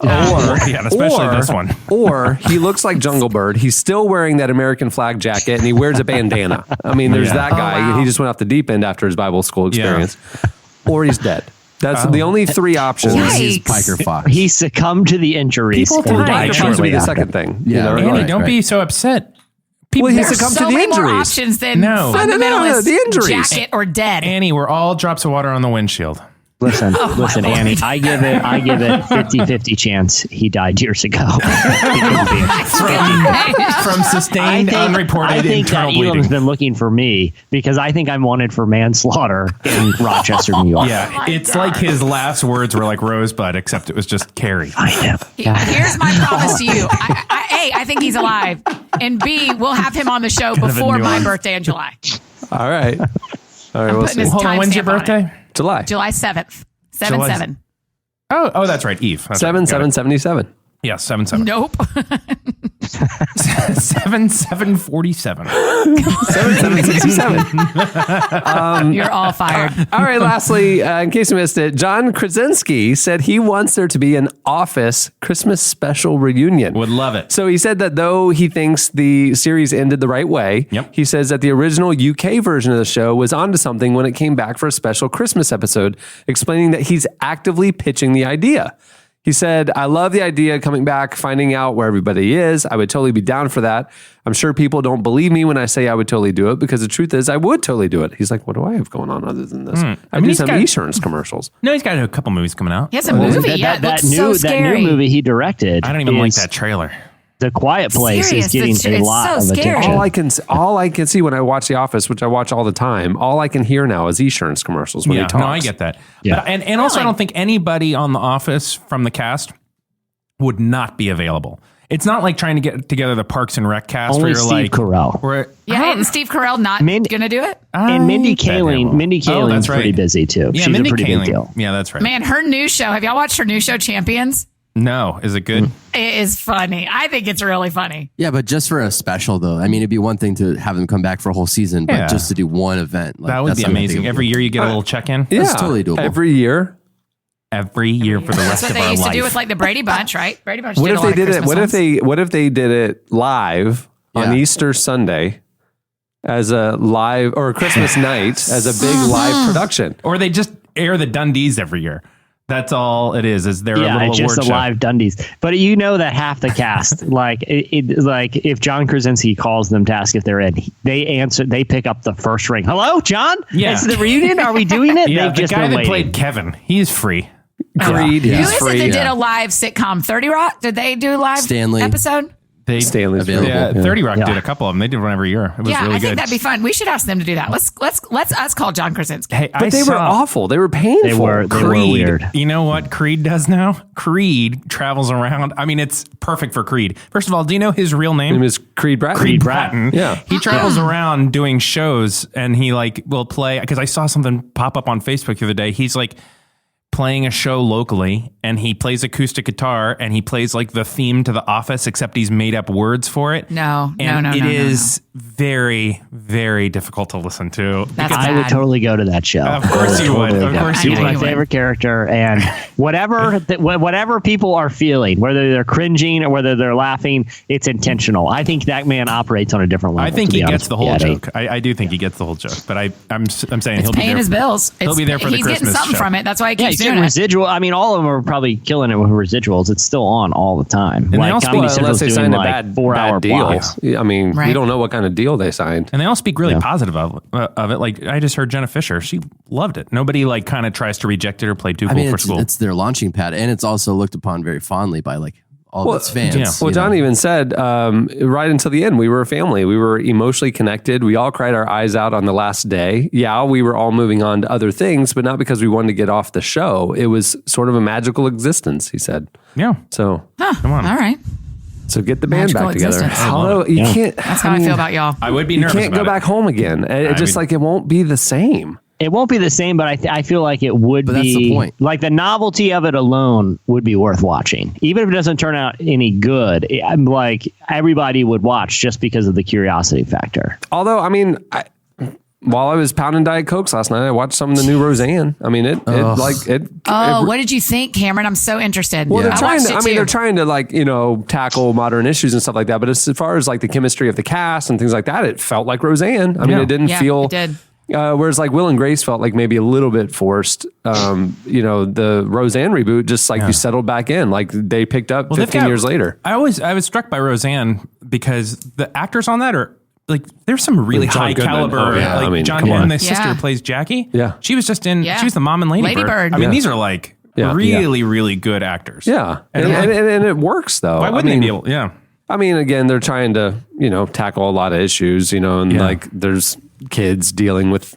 Especially this one. Or he looks like Jungle Bird. He's still wearing that American flag jacket, and he wears a bandana. I mean, there's that guy. He just went off the deep end after his Bible school experience. Or he's dead. That's the only three options. He's Piker Fox. He succumbed to the injuries and died Piker Fox would shortly be the after. second thing. Andy, don't be so upset. Well, he There's succumbed so to the many more injuries. options than No, fundamentalist the injuries. jacket or dead. Annie, we're all drops of water on the windshield. Listen, Annie, I give it 50-50 chance he died years ago. From sustained, unreported I think internal that bleeding. Elam's been looking for me because I think I'm wanted for manslaughter in Rochester, New York. Yeah, it's like his last words were like Rosebud, except it was just Carrie. I know. Here's my promise to you. A, I think he's alive. And B, we'll have him on the show before my birthday in July. All right. All right, I'm we'll putting see. his Hold on, when's your timestamp on it. birthday? July. July 7th. July- 7-7. Oh, that's right, Eve. That's right. 7-7-77. Yeah, 7-7. Nope. 7-7-47. 7-7-67. You're all fired. All right, lastly, in case you missed it, John Krasinski said he wants there to be an Office Christmas special reunion. Would love it. So he said that though he thinks the series ended the right way, he says that the original UK version of the show was onto something when it came back for a special Christmas episode, explaining that he's actively pitching the idea. He said, I love the idea coming back, finding out where everybody is. I would totally be down for that. I'm sure people don't believe me when I say I would totally do it because the truth is I would totally do it. He's like, what do I have going on other than this? I do some insurance commercials. No, he's got a couple movies coming out. He has a movie. That new movie he directed. I don't even like that trailer. The Quiet Place is getting It's a lot so of scary. attention. All I can see when I watch The Office, which I watch all the time, all I can hear now is insurance commercials when he talks. No, I get that. Yeah. But, and also, I don't think anybody on The Office from the cast would not be available. It's not like trying to get together the Parks and Rec cast Only where you're Steve like, Carell. Yeah, and Steve Carell not going to do it? And Mindy Kaling's that's pretty right. busy too. Yeah, She's Mindy a pretty Kaling. big deal. Yeah, that's right. Man, her new show. Have y'all watched her new show, Champions? No. Is it good? It is funny. I think it's really funny. Yeah, but just for a special though. I mean, it'd be one thing to have them come back for a whole season, but Yeah. just to do one event. Like, That would that's be something I think amazing. would Every be- year you get a little check-in. Yeah, That's totally doable. Every year. Every year for the That's rest what of they our used life. to do with like the Brady Bunch, right? Brady Bunch What did if a they lot of did it? Christmas What if ones. they did it live on Yeah. Easter Sunday as a live or Christmas night as a big live production? Or they just air the Dundies every year. That's all it is their Yeah, little it's just award a show. live Dundies. But you know that half the cast, like if John Krasinski calls them to ask if they're in, they pick up the first ring. Hello, John? Yeah. It's the reunion. Are we doing it? Yeah, They've the just guy been that waiting. played Kevin, he's free. Creed, Who he's is free. it that did a live sitcom? 30 Rock? Did they do a live Stanley. episode? Stanley's available. Yeah, Yeah. 30 Rock Yeah. did a couple of them. They did one every year. It was Yeah, really I think good. that'd be fun. We should ask them to do that. Let's us call John Krasinski. Hey, But they were awful. They were painful. They were Creed, weird. You know what Creed does now? Creed travels around. I mean, it's perfect for Creed. First of all, do you know his real name? His name is Creed Bratton. Creed Bratton. Yeah. He travels around doing shows and he like will play, because I saw something pop up on Facebook the other day. He's like playing a show locally and he plays acoustic guitar and he plays like the theme to The Office, except he's made up words for it. No. It is very, very difficult to listen to. That's I would bad. totally go to that show. Of course you would. Of course you He's I know my you would. favorite character, and whatever people are feeling, whether they're cringing or whether they're laughing, it's intentional. I think that man operates on a different level. I think to be he honest gets the with you, whole Eddie. joke. I do think he gets the whole joke, but I'm saying It's he'll be paying there. his bills. He'll be there for the He's Christmas getting something show. from it. That's why he Yeah, keeps he's doing getting it. residual. I mean, all of them are probably killing it with residuals. It's still on all the time. they Like also- Comedy Well, unless Central's they doing signed a like bad 4-hour deal. blocks. I mean, we Right. don't know what kind of deal they signed. And they all speak really positive of it. Like I just heard Jenna Fisher. She loved it. Nobody like kind of tries to reject it or play too I cool mean, for school. it's their launching pad, and it's also looked upon very fondly by like all of its fans. yeah. Well, you John know. even said right until the end, we were a family. We were emotionally connected. We all cried our eyes out on the last day. Yeah, we were all moving on to other things, but not because we wanted to get off the show. It was sort of a magical existence, he said. yeah. So, Come on. All right. so get the band Magical back together. existence. Although you can't. That's how I feel about y'all. I would be You nervous can't about go it. back home again. It just mean- like it won't be the same. It won't be the same, but I feel like it would But be. that's the point. Like the novelty of it alone would be worth watching, even if it doesn't turn out any good. I'm like everybody would watch just because of the curiosity factor. Although, I mean, while I was pounding Diet Cokes last night, I watched some of the new Roseanne. I mean, What did you think, Cameron? I'm so interested. Well, they're trying to. watched it I mean, too. they're trying to tackle modern issues and stuff like that. But as far as like the chemistry of the cast and things like that, it felt like Roseanne. I mean, it didn't feel. It did. Whereas like Will and Grace felt like maybe a little bit forced. The Roseanne reboot just like you settled back in, like they picked up 15 years later. I was struck by Roseanne because the actors on that are like there's some really John high Goodman. caliber. Oh, yeah. Like I mean, John come Goodman, on. the sister Yeah. who plays Jackie. Yeah. She was just in. Yeah. She was the mom in Lady Bird. I mean, these are like really good actors. Yeah, and it works though. Why wouldn't they be able? Yeah. I mean, again, they're trying to, tackle a lot of issues, and like there's kids dealing with,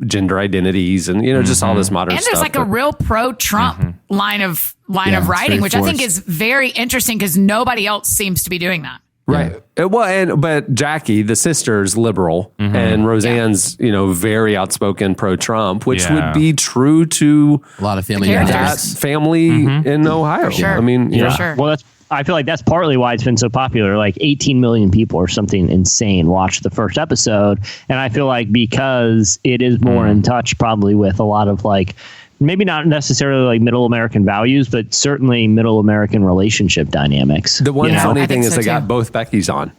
gender identities and, just all this modern And stuff. there's like a real pro-Trump line of writing, which I think is very interesting because nobody else seems to be doing that. Right. But Jackie, the sister's liberal, and Roseanne's, very outspoken pro-Trump, which would be true to A lot of family characters. that dynamics. family in Ohio. sure. I mean, For sure. Well, I feel like that's partly why it's been so popular. Like 18 million people or something insane watched the first episode. And I feel like because it is more in touch probably with a lot of like, maybe not necessarily like middle American values, but certainly middle American relationship dynamics. the one funny I thing think is so they got too. both Beckys on.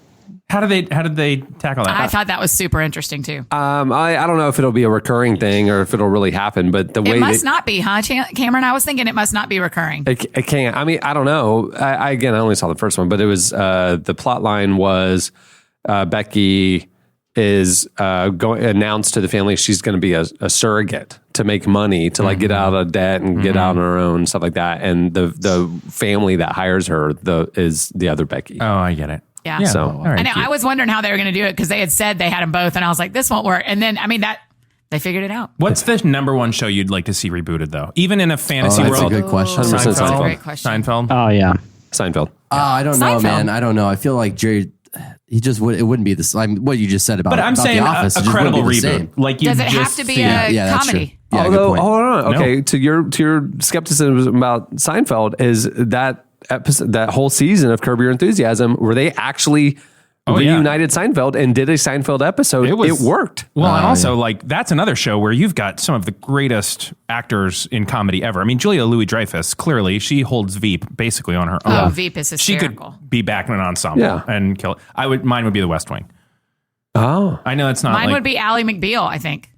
How did they tackle that? I thought that was super interesting too. I don't know if it'll be a recurring thing or if it'll really happen, but the way It must not be, huh, Cameron? I was thinking it must not be recurring. it can't. I mean, I don't know. I only saw the first one, but it was the plot line was Becky is going announced to the family she's going to be a surrogate to make money to like get out of debt and get out on her own stuff like that. And the family that hires her is the other Becky. Oh, I get it. Yeah. So All right, I know. cute. I was wondering how they were going to do it because they had said they had them both, and I was like, "This won't work." And then, I mean, that they figured it out. What's the number one show you'd like to see rebooted though? Even in a fantasy that's a world. good question. 100% That's a Seinfeld. great question. Seinfeld. Oh, yeah. Seinfeld. I don't know, Seinfeld. man. I don't know. I feel like Jerry, he just would. It wouldn't be this. What you just said about. But I'm about saying the Office, a it just wouldn't credible be the reboot. same. Like you Does it have just to be see- a that's comedy? true. Yeah, good Although, point. hold on. No. Okay, to your skepticism about Seinfeld is that episode, that whole season of Curb Your Enthusiasm, where they actually reunited Seinfeld and did a Seinfeld episode. It worked. Well, and also like that's another show where you've got some of the greatest actors in comedy ever. I mean, Julia Louis-Dreyfus, clearly she holds Veep basically on her own. Oh, Veep is hysterical. She could be back in an ensemble and kill it. Mine would be The West Wing. Oh, I know it's not. Mine like, would be Ally McBeal, I think.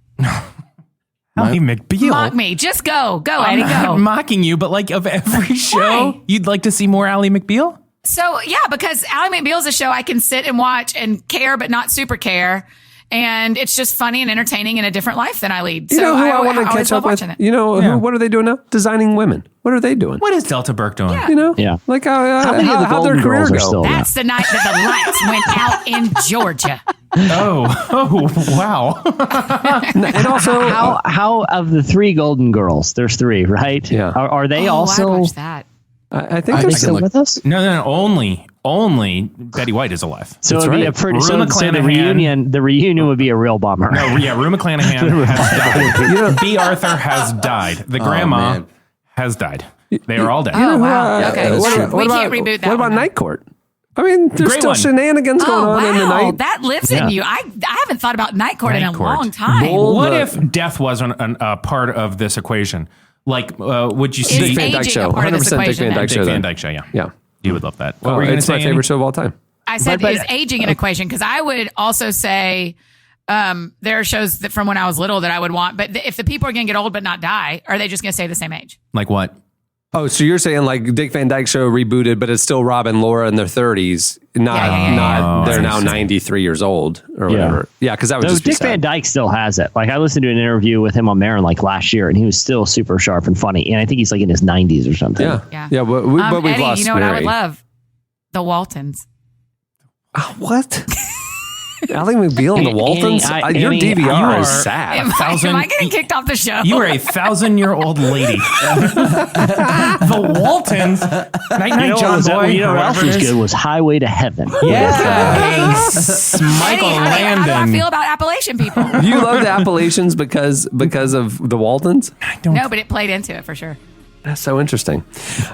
Ally McBeal. Mock me. Just go. Go, I'm Eddie, not go. mocking you, but like of every show, Why? you'd like to see more Ally McBeal? So, yeah, because Ally McBeal's a show I can sit and watch and care, but not super care. And it's just funny and entertaining in a different life than I lead. you So know who I want to always catch love up with? watching it. You know, what are they doing now? Designing women. What are they doing? What is Delta Burke doing? Yeah. You know, Yeah. like How many of the how'd their Golden career Girls are go? still there? That's the night that the lights went out in Georgia. Oh, wow. And also, How of the three Golden Girls? There's three, right? Yeah. Are they Oh, I also watched that. I think I there's think still look- with us? No, only Betty White is alive. So That's it'd be right. a pretty. Rue So the McClanahan. reunion would be a real bummer. No, yeah, Rue McClanahan has died. B. Arthur has died. The grandma man. has died. They are all dead. Oh, wow. Okay. that's what, true. what We about, can't reboot that What about one, then. Night Court? I mean, there's Great still one. shenanigans going Oh, on in the wow. night. That lives in you. I haven't thought about Night Court in Night a Court. long time. What if death wasn't a part of this equation? Like, would you Is see Dick Van Dyke aging show. a part of this 100% Dick equation Van then? Dyke Dick show. Van then. Dyke show? Yeah, Yeah. you would love that. What were you going to It's say? my Andy? favorite show of all time. I said, is aging an equation? Because I would also say there are shows that from when I was little that I would want. But if the people are going to get old but not die, are they just going to stay the same age? Like what? Oh, so you're saying like Dick Van Dyke show rebooted, but it's still Rob and Laura in their 30s. Not they're now 93 years old or whatever. Yeah, because that would No, just be Dick sad. Van Dyke still has it. Like I listened to an interview with him on Marin like last year, and he was still super sharp and funny. And I think he's like in his 90s or something. Yeah, but we've Eddie, lost you know what I would Mary. love? The Waltons. What? Ally McBeal and the Waltons? Your Annie, DVR is sad. Am I getting kicked off the show? You are a 1,000-year-old lady. The Waltons. Night, John Boy. You know what else was good was Highway to Heaven. Yes. Michael How do I Landon. feel about Appalachian people? You love the Appalachians because of the Waltons? No, but it played into it for sure. That's so interesting.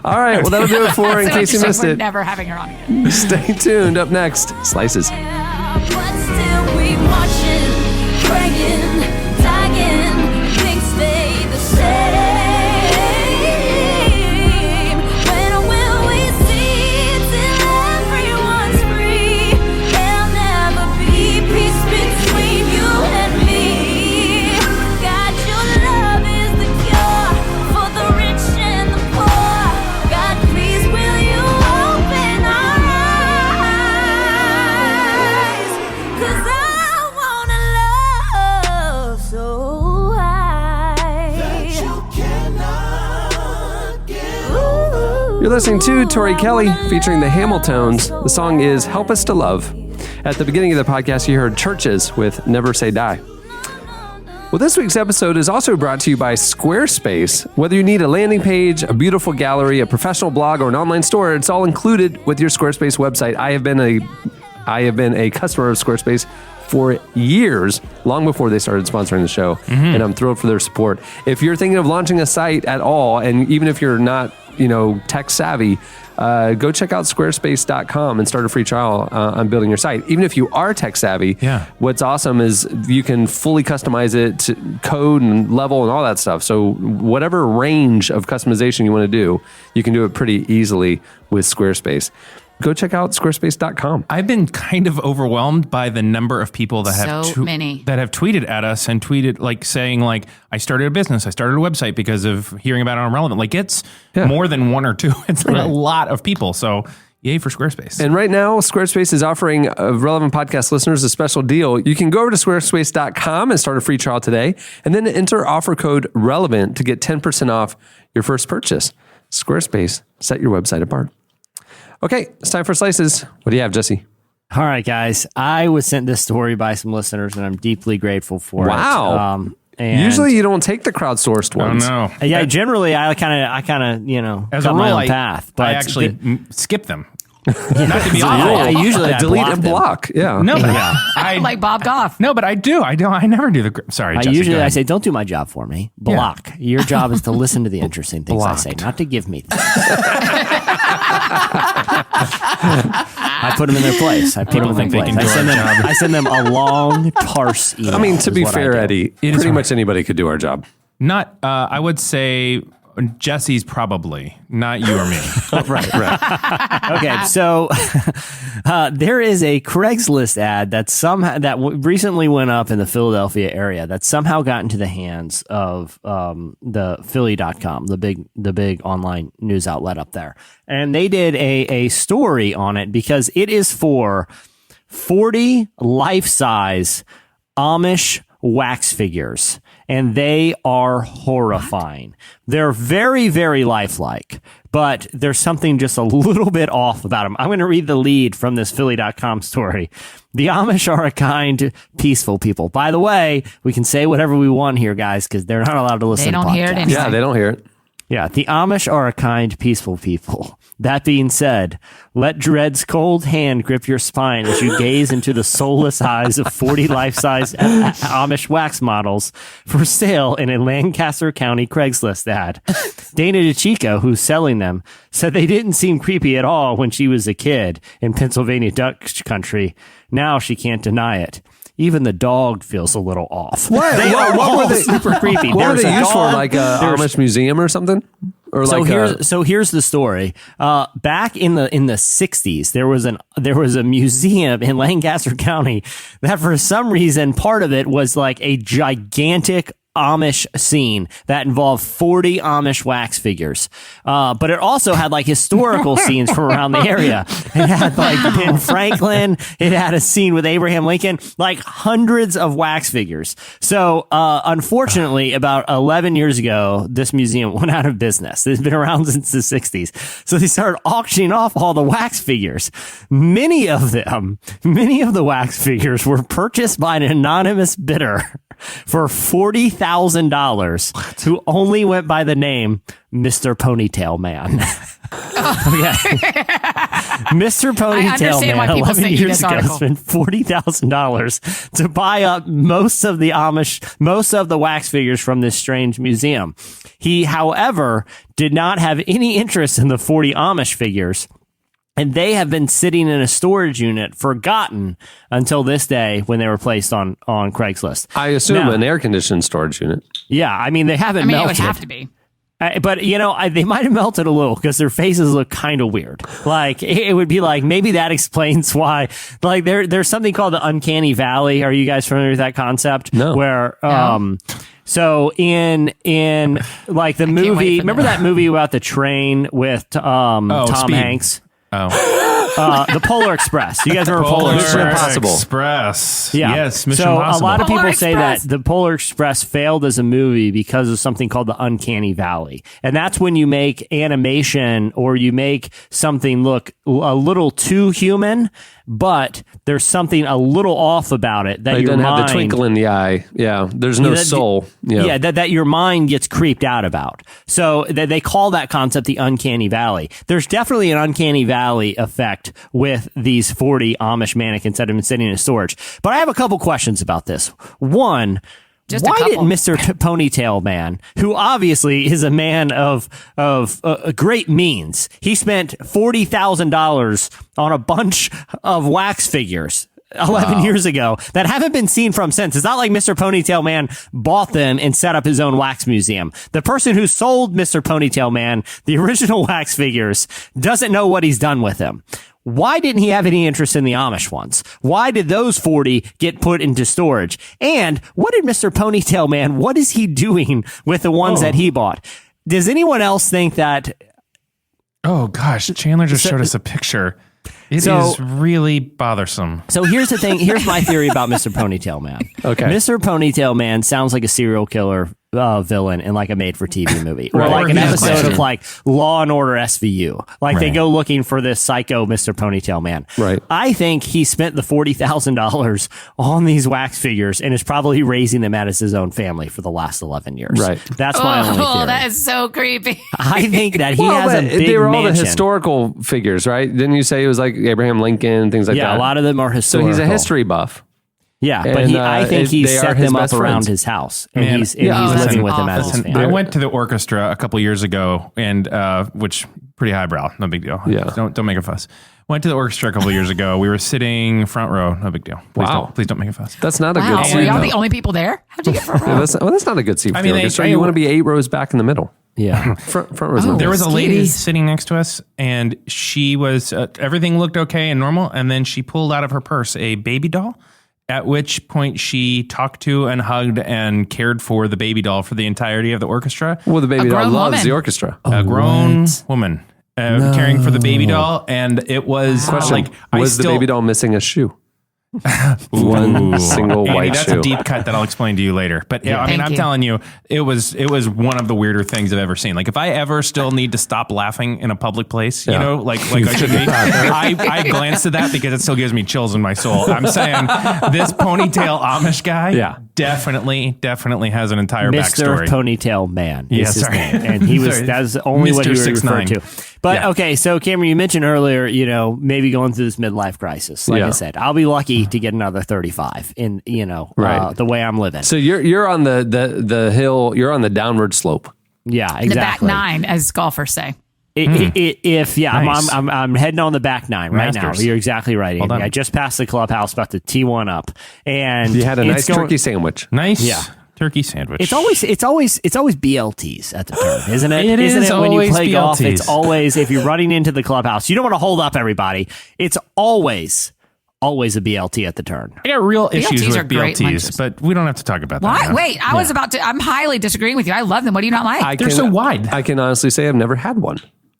All right, well, that'll do it for in So case you missed we're it. never having her on again. Stay tuned. Up next, Slices. But still we marching, praying, dying, things stay the same. When will we see till everyone's free? There'll never be peace between you and me. God, your love is the cure for the rich and the poor. God, please will you open our eyes? 'Cause I wanna love so high that you cannot get over. You're listening to Tori Kelly featuring the Hamiltones. The song is Help Us to Love. At the beginning of the podcast, you heard Churches with Never Say Die. Well, this week's episode is also brought to you by Squarespace. Whether you need a landing page, a beautiful gallery, a professional blog, or an online store, it's all included with your Squarespace website. I have been a customer of Squarespace for years, long before they started sponsoring the show, and I'm thrilled for their support. If you're thinking of launching a site at all, and even if you're not, tech savvy, go check out squarespace.com and start a free trial on building your site. Even if you are tech savvy, what's awesome is you can fully customize it to code and level and all that stuff. So whatever range of customization you want to do, you can do it pretty easily with Squarespace. Go check out squarespace.com. I've been kind of overwhelmed by the number of people that have that have tweeted at us and tweeted saying I started a business, I started a website because of hearing about it on Relevant. It's more than one or two. It's a lot of people. So yay for Squarespace. And right now, Squarespace is offering Relevant Podcast listeners a special deal. You can go over to squarespace.com and start a free trial today, and then enter offer code RELEVANT to get 10% off your first purchase. Squarespace, set your website apart. Okay, it's time for Slices. What do you have, Jesse? All right, guys. I was sent this story by some listeners, and I'm deeply grateful for it. Wow. And usually you don't take the crowdsourced ones. Oh, no. Yeah, generally I kind of, as cut a my rule, own path. But I actually skip them. Not to be I usually delete and block. Yeah. No, but I'm like Bob Goff. No, but I do. I never do the. Sorry, Jesse, usually go ahead. I say, don't do my job for me. Block. Your job is to listen to the interesting things I say, not to give me things. I put them in their place. I put them in their place. I send them a long parse email. I mean, to be fair, Eddie, pretty much anybody could do our job. Not, I would say Jesse's probably, not you or me. Right. Okay, so there is a Craigslist ad that recently went up in the Philadelphia area that somehow got into the hands of the Philly.com, the big online news outlet up there. And they did a story on it because it is for 40 life-size Amish wax figures. And they are horrifying. They're very, very lifelike, but there's something just a little bit off about them. I'm going to read the lead from this Philly.com story. The Amish are a kind, peaceful people. By the way, we can say whatever we want here, guys, because they're not allowed to listen to podcasts. They don't hear it anyway. Yeah, they don't hear it. Yeah, the Amish are a kind, peaceful people. That being said, let Dread's cold hand grip your spine as you gaze into the soulless eyes of 40 life-size Amish wax models for sale in a Lancaster County Craigslist ad. Dana DeChico, who's selling them, said they didn't seem creepy at all when she was a kid in Pennsylvania Dutch country. Now she can't deny it. Even the dog feels a little off. What? What were they super creepy? What were they used for? Like a Amish museum or something? Or here's the story. Back in the 60s, there was a museum in Lancaster County that for some reason part of it was like a gigantic Amish scene that involved 40 Amish wax figures. But it also had like historical scenes from around the area. It had like Ben Franklin. It had a scene with Abraham Lincoln, like hundreds of wax figures. So, unfortunately, about 11 years ago, this museum went out of business. It's been around since the 60s. So they started auctioning off all the wax figures. Many of the wax figures were purchased by an anonymous bidder for $40,000 who only went by the name Mr. Ponytail Man. Mr. Ponytail Man, 11 years ago, spent $40,000 to buy up most of the wax figures from this strange museum. He, however, did not have any interest in the 40 Amish figures. And they have been sitting in a storage unit, forgotten until this day when they were placed on Craigslist. I assume an air-conditioned storage unit. Yeah, I mean, they haven't melted. It would have to be. But, they might have melted a little because their faces look kind of weird. Like, it would be like, maybe that explains why. Like, there's something called the uncanny valley. Are you guys familiar with that concept? No. Where, so in like the movie, remember that movie about the train with Tom Hanks? The Polar Express. You guys remember Polar Express? Express. Yeah. Yes, Mission So Impossible. a lot of people Polar say Express. that the Polar Express failed as a movie because of something called the uncanny valley. And that's when you make animation or you make something look a little too human, but there's something a little off about it that It your doesn't mind have the twinkle in the eye. Yeah, there's no soul. Yeah, that your mind gets creeped out about. So they call that concept the uncanny valley. There's definitely an uncanny valley effect with these 40 Amish mannequins that have been sitting in storage. But I have a couple questions about this. One, why did Mr. Ponytail Man, who obviously is a man of great means, he spent $40,000 on a bunch of wax figures 11 years ago that haven't been seen from since. It's not like Mr. Ponytail Man bought them and set up his own wax museum. The person who sold Mr. Ponytail Man the original wax figures doesn't know what he's done with them. Why didn't he have any interest in the Amish ones? Why did those 40 get put into storage? And what did Mr. Ponytail Man, what is he doing with the ones that he bought? Does anyone else think that... Oh, gosh. Chandler just showed us a picture. It is really bothersome. So here's the thing. Here's my theory about Mr. Ponytail Man. Okay. Mr. Ponytail Man sounds like a serial killer villain in like a made-for-TV movie. Or like an episode of like Law and Order SVU. Like they go looking for this psycho Mr. Ponytail Man. Right. I think he spent the $40,000 on these wax figures and is probably raising them as his own family for the last 11 years. Right. That's my only theory. Oh, that is so creepy. I think that he has a big they were all the mansion. historical figures, right? Didn't you say it was like Abraham Lincoln, things like that? Yeah, a lot of them are historical. So he's a history buff. Yeah, but And, I think he they are set his them up best around friends. his house, and Man, he's living with him as his family. I went to the orchestra a couple years ago, and which pretty highbrow, no big deal. Yeah. Don't make a fuss. Went to the orchestra a couple years ago. We were sitting front row, no big deal. Please don't make a fuss. That's not a Wow, good seat. were y'all though. the only people there? How'd you get front row? Yeah, that's not a good seat for I mean, the orchestra. You want to be 8 rows back in the middle. Yeah, Front rows. There was a lady excuse. sitting next to us, and she was everything looked okay and normal, and then she pulled out of her purse a baby doll. At which point she talked to and hugged and cared for the baby doll for the entirety of the orchestra. Well, the baby doll grown loves woman. the orchestra. A grown woman caring for the baby doll, and it was like Was the baby doll missing a shoe? One single Andy, white that's shoe. a deep cut that I'll explain to you later. But yeah, I mean, Thank I'm you. telling you, it was one of the weirder things I've ever seen. Like if I ever still need to stop laughing in a public place, you know, like I should be, I glanced at that because it still gives me chills in my soul. I'm saying this ponytail Amish guy, definitely has an entire Mr. backstory. Ponytail Man is Yeah, his sorry. name, and he was Sorry. that's only what Mr. he was referred 6'9". to. But okay, so Cameron, you mentioned earlier, maybe going through this midlife crisis. Like I said, I'll be lucky to get another 35 in the way I'm living. So you're on the hill. You're on the downward slope. Yeah, exactly. The back nine, as golfers say. Nice. I'm heading on the back nine right Masters. now. You're exactly right, Andy. done. I just passed the clubhouse, about to tee one up, and You had a nice it's going- turkey sandwich. Nice turkey sandwich. It's always BLTs at the turn, isn't it? It isn't is it when you always play golf? BLTs. It's always if you're running into the clubhouse, you don't want to hold up everybody. It's always always a BLT at the turn. I got real issues BLTs with are great BLTs, lunches. but we don't have to talk about that. Why? now. Wait, I was about to. I'm highly disagreeing with you. I love them. What do you not like? They're so wide. I can honestly say I've never had one.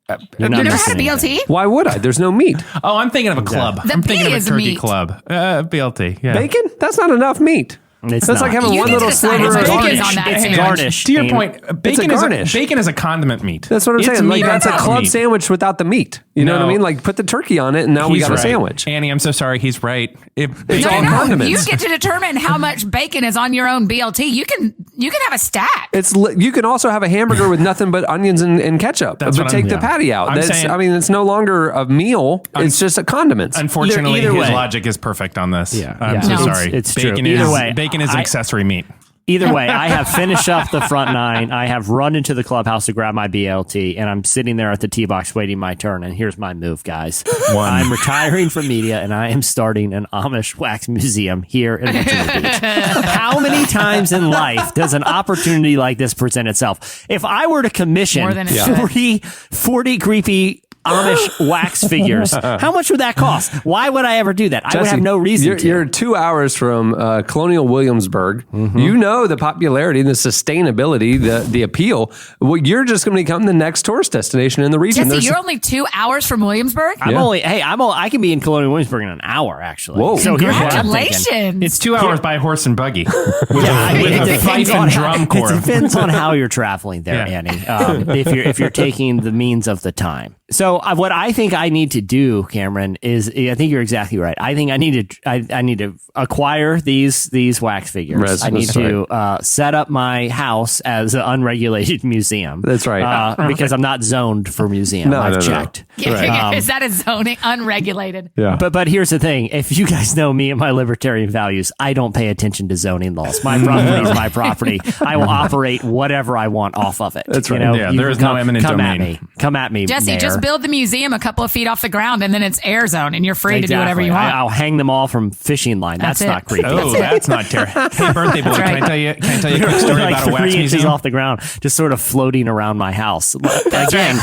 You're not You've never missing had a anything. BLT? Why would I? There's no meat. Oh, I'm thinking of a club. The I'm thinking pea of is a turkey meat. club. BLT. Yeah. Bacon? That's not enough meat. It's That's not. like having You one need to little decide sliver how of much bacon garnish. is on that It's sandwich. garnish. To your Amy. point, bacon is garnish. bacon is a condiment meat. That's what I'm It's saying. Like meat that's a without club meat. sandwich without the meat. You know what I No. mean? Like put the turkey on it, and now we He's got a right. sandwich. Annie, I'm so sorry. He's right. If It's bacon, all condiments. You get to determine how much bacon is on your own BLT. You can have a stack. You can also have a hamburger with nothing but onions and ketchup, That's but what take I'm- the yeah. patty out. I'm saying- I mean, it's no longer a meal. It's just a condiments. unfortunately, Either his way. logic is perfect on this. Yeah. I'm Yeah. so No, sorry. it's true. Bacon Either is way, bacon is I- accessory meat. Either way, I have finished up the front nine. I have run into the clubhouse to grab my BLT, and I'm sitting there at the tee box waiting my turn. And here's my move, guys. I'm retiring from media, and I am starting an Amish wax museum here in Virginia Beach. How many times in life does an opportunity like this present itself? If I were to commission More than it should. 40 creepy Amish wax figures, how much would that cost? Why would I ever do that? I would have no reason to. You're 2 hours from Colonial Williamsburg. You know the popularity, the sustainability, the appeal. Well, you're just going to become the next tourist destination in the region. Jesse, There's- you're only 2 hours from Williamsburg? I can be in Colonial Williamsburg in an hour, actually. Whoa. So here's what I'm thinking. Congratulations. It's 2 hours by horse and buggy with Yeah, I mean, a it fife depends on and how, drum corps. it depends on how you're traveling there, Yeah. Annie. If you're taking the means of the time. So what I think I need to do, Cameron, is I think you're exactly right. I think I need to acquire these wax figures. I need to set up my house as an unregulated museum. That's right. Because I'm not zoned for museum. I've checked. Is that a zoning unregulated? Yeah. But here's the thing. If you guys know me and my libertarian values, I don't pay attention to zoning laws. My property is my property. I will operate whatever I want off of it. That's right. Yeah, there is no eminent domain. Come at me, Jesse, Mayor. just build the museum a couple of feet off the ground and then it's air zone and you're free to do whatever you want. I'll hang them all from fishing line. That's That's not it. creepy. Oh, that's not terrible. Hey, birthday boy, That's right. can I tell you a quick story like about a wax 3 inches museum? off the ground, just sort of floating around my house. Again,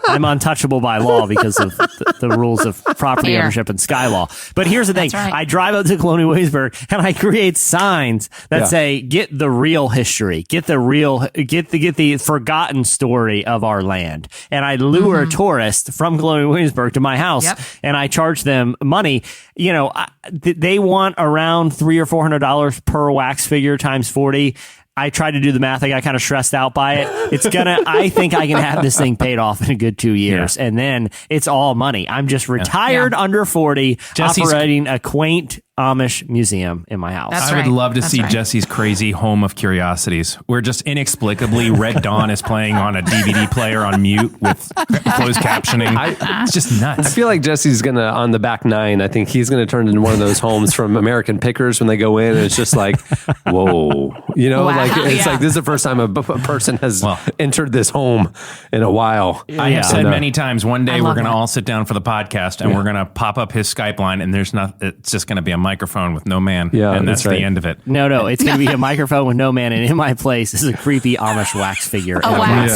I'm untouchable by law because of the rules of property Fair. ownership and Sky Law. But here's the thing. That's right. I drive up to Colonial Williamsburg and I create signs that say, get the real history, get the forgotten story of our land. And I lure tourists from Colonial Williamsburg to my house and I charge them money. You know, they want around $300 or $400 per wax figure times 40. I tried to do the math. I got kind of stressed out by it. I think I can have this thing paid off in a good 2 years. And then it's all money. I'm just retired under 40, operating a quaint Amish museum in my house. That's I would right. love to That's see right. Jesse's crazy home of curiosities, where just inexplicably Red Dawn is playing on a DVD player on mute with closed captioning. It's just nuts. I feel like Jesse's gonna on the back nine. I think he's gonna turn into one of those homes from American Pickers when they go in, and it's just like, whoa, you know, Wow, like it's yeah. like this is the first time a person has entered this home in a while. I have said And, many times, one day I we're love going to that. all sit down for the podcast and we're going to pop up his Skype line, and it's just going to be a microphone with no man. Yeah, and that's that's right. the end of it. No, it's going to be a microphone with no man, and in my place is a creepy Amish wax figure. A wax,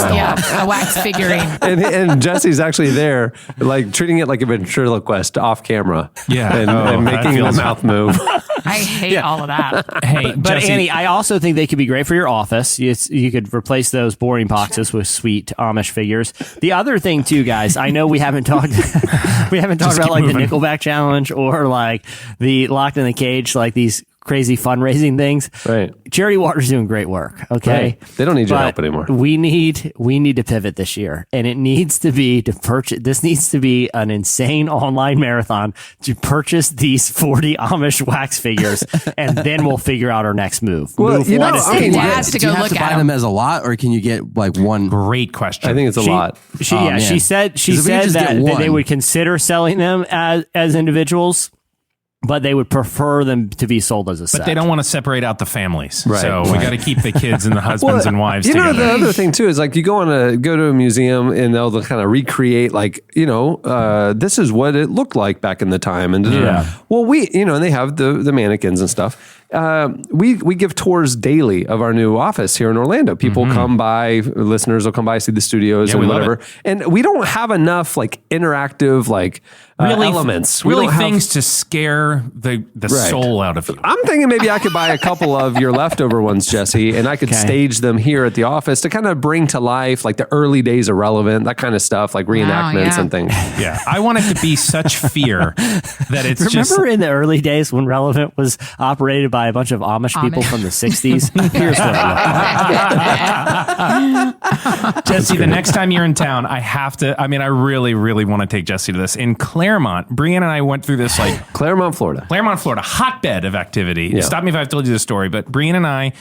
a wax figurine. and Jesse's actually there, like treating it like a ventriloquist off camera. Yeah. and Oh, that making the feels- mouth move. I hate all of that. Hey, But Jesse, Annie, I also think they could be great for your office. You could replace those boring boxes with sweet Amish figures. The other thing too, guys, I know we haven't talked about keep like moving. the Nickelback challenge or like the Locked in the Cage, like these crazy fundraising things. Right. Charity Water's doing great work. Okay. Right. They don't need your But help anymore. We need to pivot this year, and it needs to be to purchase. This needs to be an insane online marathon to purchase these 40 Amish wax figures, and then we'll figure out our next move. Well, Move you know, one I is mean, taken. Dad has to Do you go have look to at buy them them. as a lot, or can you get like one? great question. I think it's a lot. She man. said 'Cause if we that just get they one- would consider selling them as individuals, but they would prefer them to be sold as a set. But they don't want to separate out the families. Right. So we got to keep the kids and the husbands and wives You know, together. the other thing too is like you go to a museum and they'll kind of recreate like, you know, this is what it looked like back in the time. And well, and they have the mannequins and stuff. We give tours daily of our new office here in Orlando. People come by, listeners will come by, see the studios Yeah, we and love whatever. And we don't have enough like interactive, like elements. We Really don't have- things to scare the soul out of you. I'm thinking maybe I could buy a couple of your leftover ones, Jesse, and I could stage them here at the office to kind of bring to life like the early days of Relevant, that kind of stuff, like reenactments and things. Yeah, I want it to be such fear that it's just... Remember in the early days when Relevant was operated by a bunch of Amish people from the 60s? Here's what it looked like. Jesse, the next time you're in town, I really, really want to take Jesse to this. In Claremont, Brianna and I went through this like... Claremont, Florida, hotbed of activity. Yeah. Stop me if I've told you this story, but Brianna and I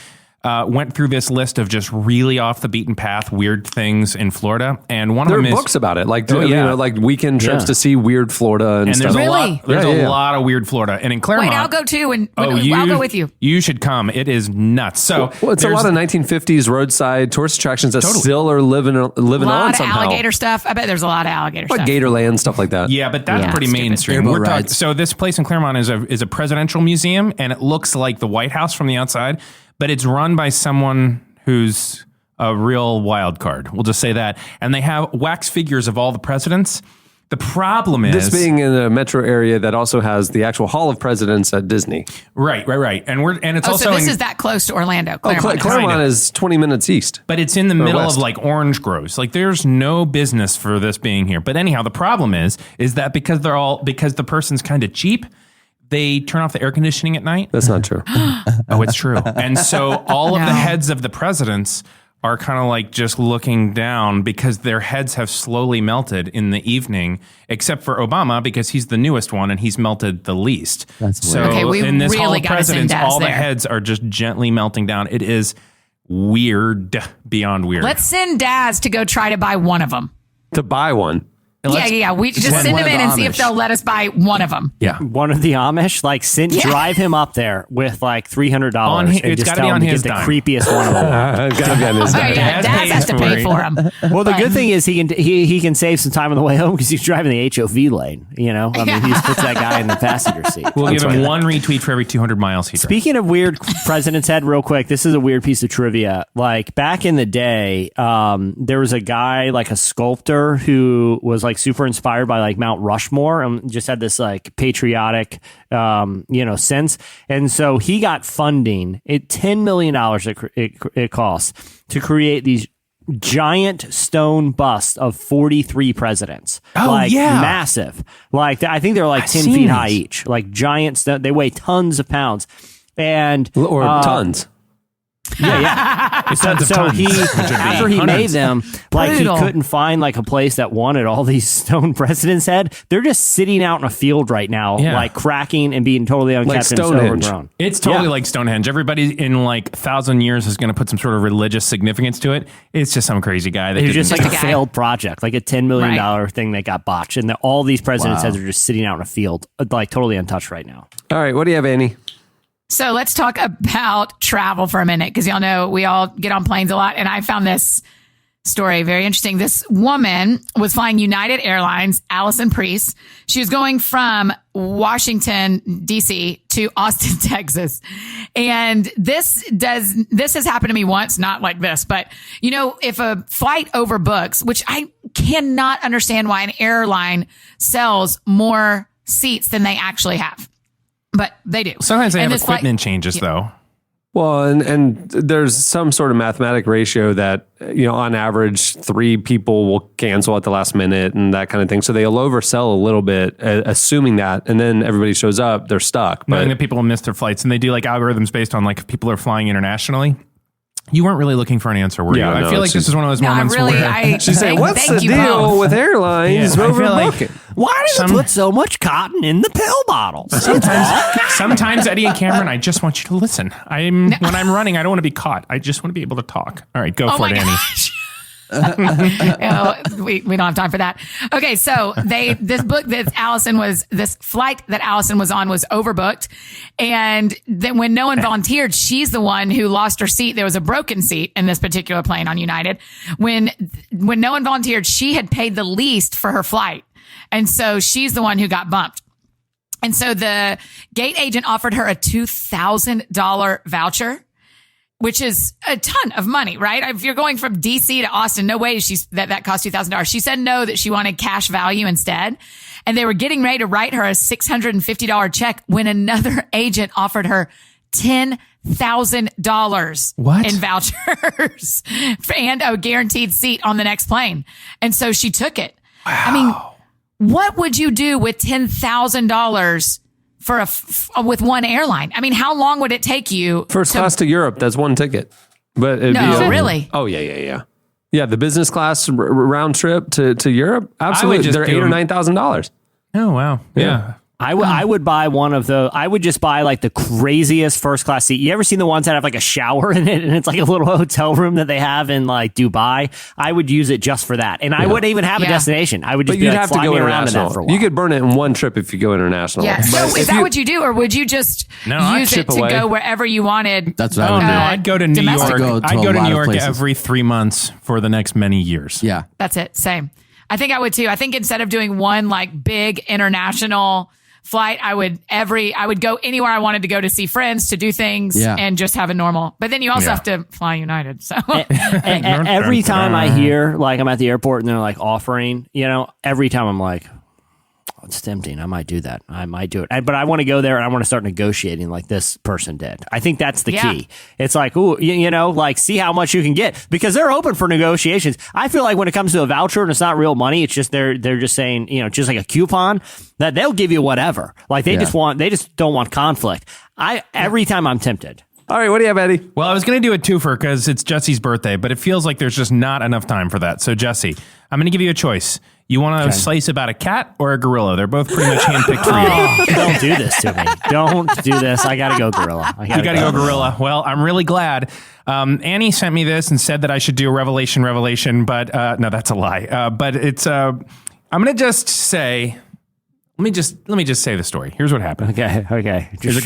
went through this list of just really off the beaten path weird things in Florida, and one there of are them is books about it, like like weekend trips Yeah. to see weird Florida and stuff. There's a lot of weird Florida, and in Claremont, Wait, I'll go too, and I'll go with you. You should come. It is nuts. So Well, it's a lot of 1950s roadside tourist attractions that still are living A on lot of somehow. alligator stuff. I bet there's a lot of alligator Like stuff. Gatorland, stuff like that. Yeah, but that's pretty Stupid. mainstream. Airboat We're talking, rides. so this place in Claremont is a presidential museum, and it looks like the White House from the outside, but it's run by someone who's a real wild card. We'll just say that. And they have wax figures of all the presidents. The problem is This being in a metro area that also has the actual Hall of Presidents at Disney. right. And it's also so this in, is that close to Orlando. Claremont, Claremont. is 20 minutes east. but it's in the middle west. of like orange groves. Like there's no business for this being here. But anyhow, the problem is that because the person's kind of cheap, they turn off the air conditioning at night. That's not true. Oh, it's true. And so all of the heads of the presidents are kind of like just looking down because their heads have slowly melted in the evening, except for Obama because he's the newest one and he's melted the least. That's so weird. Okay, we in this really Hall of gotta send Presidents, Daz all the there. heads are just gently melting down. It is weird, beyond weird. Let's send Daz to go try to buy one of them. To buy one. Yeah. We just send one him of in the and see if Amish. they'll let us buy one of them. Yeah. One of the Amish, like, drive him up there with like $300 On hi- and it's just gotta tell be him on to his get the dime. creepiest one of them. Gotta be on his Oh, side. yeah, Daz has to pay for them. Well, the good thing is he can save some time on the way home because he's driving the HOV lane. You know, I mean, he just puts that guy in the passenger seat. We'll give That's him right. one retweet for every 200 miles he drives. Speaking of weird president's head, real quick, this is a weird piece of trivia. Like back in the day, there was a guy, like a sculptor, who was like super inspired by like Mount Rushmore and just had this like patriotic, sense. And so he got funding. $10 million it costs to create these giant stone busts of 43 presidents. Oh, like yeah. massive. Like I think they're like 10 seen feet high these. each. Like giant stone. They weigh tons of pounds. And Or tons. yeah. It's tons of So tons, he, which would be after he hundreds. made them, like Brutal. he couldn't find like a place that wanted all these stone presidents head. They're just sitting out in a field right now, Yeah. like cracking and being totally unkept and Stonehenge. overgrown. It's totally Yeah. like Stonehenge. Everybody in like 1,000 years is going to put some sort of religious significance to it. It's just some crazy guy that It was didn't just like Just a a guy. failed project, like a $10 million thing that got botched. And all these presidents' heads are just sitting out in a field, like totally untouched right now. All right, what do you have, Annie? So let's talk about travel for a minute because y'all know we all get on planes a lot. And I found this story very interesting. This woman was flying United Airlines, Allison Priest. She was going from Washington, D.C. to Austin, Texas. And this has happened to me once, not like this, but if a flight overbooks, which I cannot understand why an airline sells more seats than they actually have. But they do. Sometimes they And have this flight- equipment changes, though. Well, and there's some sort of mathematic ratio that, on average, 3 people will cancel at the last minute and that kind of thing. So they'll oversell a little bit, assuming that, and then everybody shows up, they're stuck. Knowing But that people miss their flights, and they do like algorithms based on like if people are flying internationally. You weren't really looking for an answer, were you? Yeah, I no, feel like it's this just- is one of those No, moments where she's saying, what's the thank you deal both. with airlines Yeah, I feel like- overbooking? Why does it put so much cotton in the pill bottles? sometimes Eddie and Cameron, I just want you to listen. When I'm running, I don't want to be caught. I just want to be able to talk. All right, go Oh for my it, Annie. gosh. We don't have time for that. Okay, so this flight that Allison was on was overbooked, and then when no one volunteered, she's the one who lost her seat. There was a broken seat in this particular plane on United. When no one volunteered, she had paid the least for her flight, and so she's the one who got bumped. And so the gate agent offered her a $2,000 voucher. which is a ton of money, right? If you're going from DC to Austin, no way that cost $2,000. She said no, that she wanted cash value instead. And they were getting ready to write her a $650 check when another agent offered her $10,000 in vouchers and a guaranteed seat on the next plane. And so she took it. Wow. I mean, what would you do with $10,000 with one airline? I mean, how long would it take you? First class to Europe, that's one ticket. But really? Oh, yeah. Yeah, the business class round trip to Europe, absolutely. They're $8,000 or $9,000. Oh, wow. Yeah. I would buy one of the. I would just buy like the craziest first class seat. You ever seen the ones that have like a shower in it and it's like a little hotel room that they have in like Dubai? I would use it just for that, and I wouldn't even have a destination. I would just fly me around in that for a while. You could burn it in one trip if you go international. Yeah. So is that what you do, or would you just use it to go wherever you wanted? That's what I would do. I'd go to New domestic. York. I'd go to New York every 3 months for the next many years. Yeah, that's it. Same. I think I would too. I think instead of doing one like big international flight, I would go anywhere I wanted to go to see friends, to do things, and just have a normal. But then you also have to fly United. So every time I hear like I'm at the airport and they're like offering, every time I'm like, oh, it's tempting. I might do that. I might do it. But I want to go there and I want to start negotiating like this person did. I think that's the key. It's like, ooh, like see how much you can get, because they're open for negotiations. I feel like when it comes to a voucher and it's not real money, it's just they're just saying, just like a coupon, that they'll give you whatever. Like they just don't want conflict. Every time I'm tempted. All right, what do you have, Eddie? Well, I was going to do a twofer because it's Jesse's birthday, but it feels like there's just not enough time for that. So, Jesse, I'm going to give you a choice. You want to slice about a cat or a gorilla? They're both pretty much handpicked for you. Don't do this to me. Don't do this. I got to go gorilla. You got to go gorilla. Well, I'm really glad. Annie sent me this and said that I should do a revelation, but no, that's a lie. But it's, I'm going to just say... Let me just say the story. Here's what happened. Okay. There's a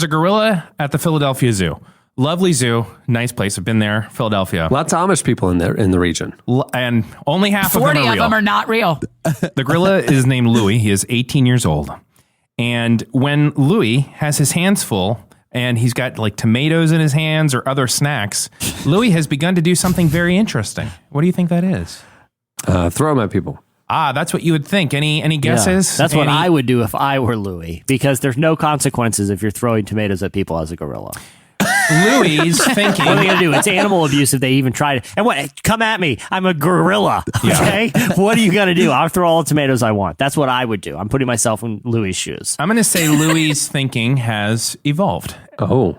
gorilla at the Philadelphia Zoo. Lovely zoo, nice place. I've been there, Philadelphia. Lots of Amish people in there in the region, and only half of them are real. 40 of them are not real. The gorilla is named Louis. He is 18 years old, and when Louis has his hands full and he's got like tomatoes in his hands or other snacks, Louis has begun to do something very interesting. What do you think that is? Throw them at people. That's what you would think. Any guesses? That's what I would do if I were Louis, because there's no consequences if you're throwing tomatoes at people as a gorilla. Louis thinking, what are they going to do? It's animal abuse if they even try to. And what? Come at me. I'm a gorilla. Okay? What are you going to do? I'll throw all the tomatoes I want. That's what I would do. I'm putting myself in Louis' shoes. I'm going to say Louis' thinking has evolved. Oh.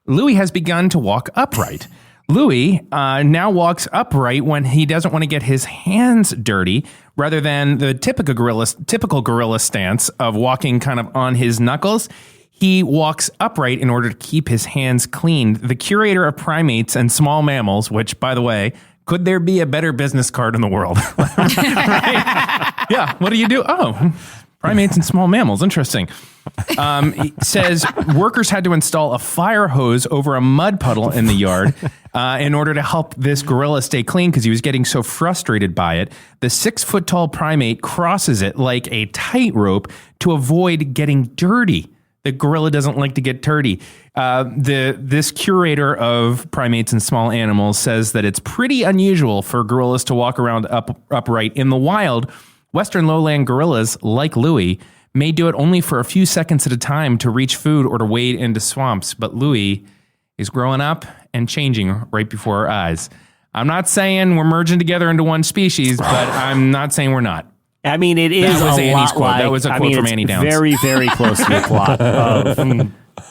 Louis has begun to walk upright. Louis now walks upright when he doesn't want to get his hands dirty, rather than the typical gorilla stance of walking kind of on his knuckles. He walks upright in order to keep his hands clean. The curator of primates and small mammals, which, by the way, could there be a better business card in the world? Right? Yeah. What do you do? Oh, primates and small mammals. Interesting. He says workers had to install a fire hose over a mud puddle in the yard in order to help this gorilla stay clean, because he was getting so frustrated by it. The 6-foot-tall primate crosses it like a tightrope to avoid getting dirty. The gorilla doesn't like to get dirty. This curator of primates and small animals says that it's pretty unusual for gorillas to walk around upright in the wild. Western lowland gorillas, like Louis, may do it only for a few seconds at a time to reach food or to wade into swamps. But Louis is growing up and changing right before our eyes. I'm not saying we're merging together into one species, but I'm not saying we're not. I mean, it is that was a Annie's lot quote. like, That was a quote from Annie Downs. Very, very close to the plot of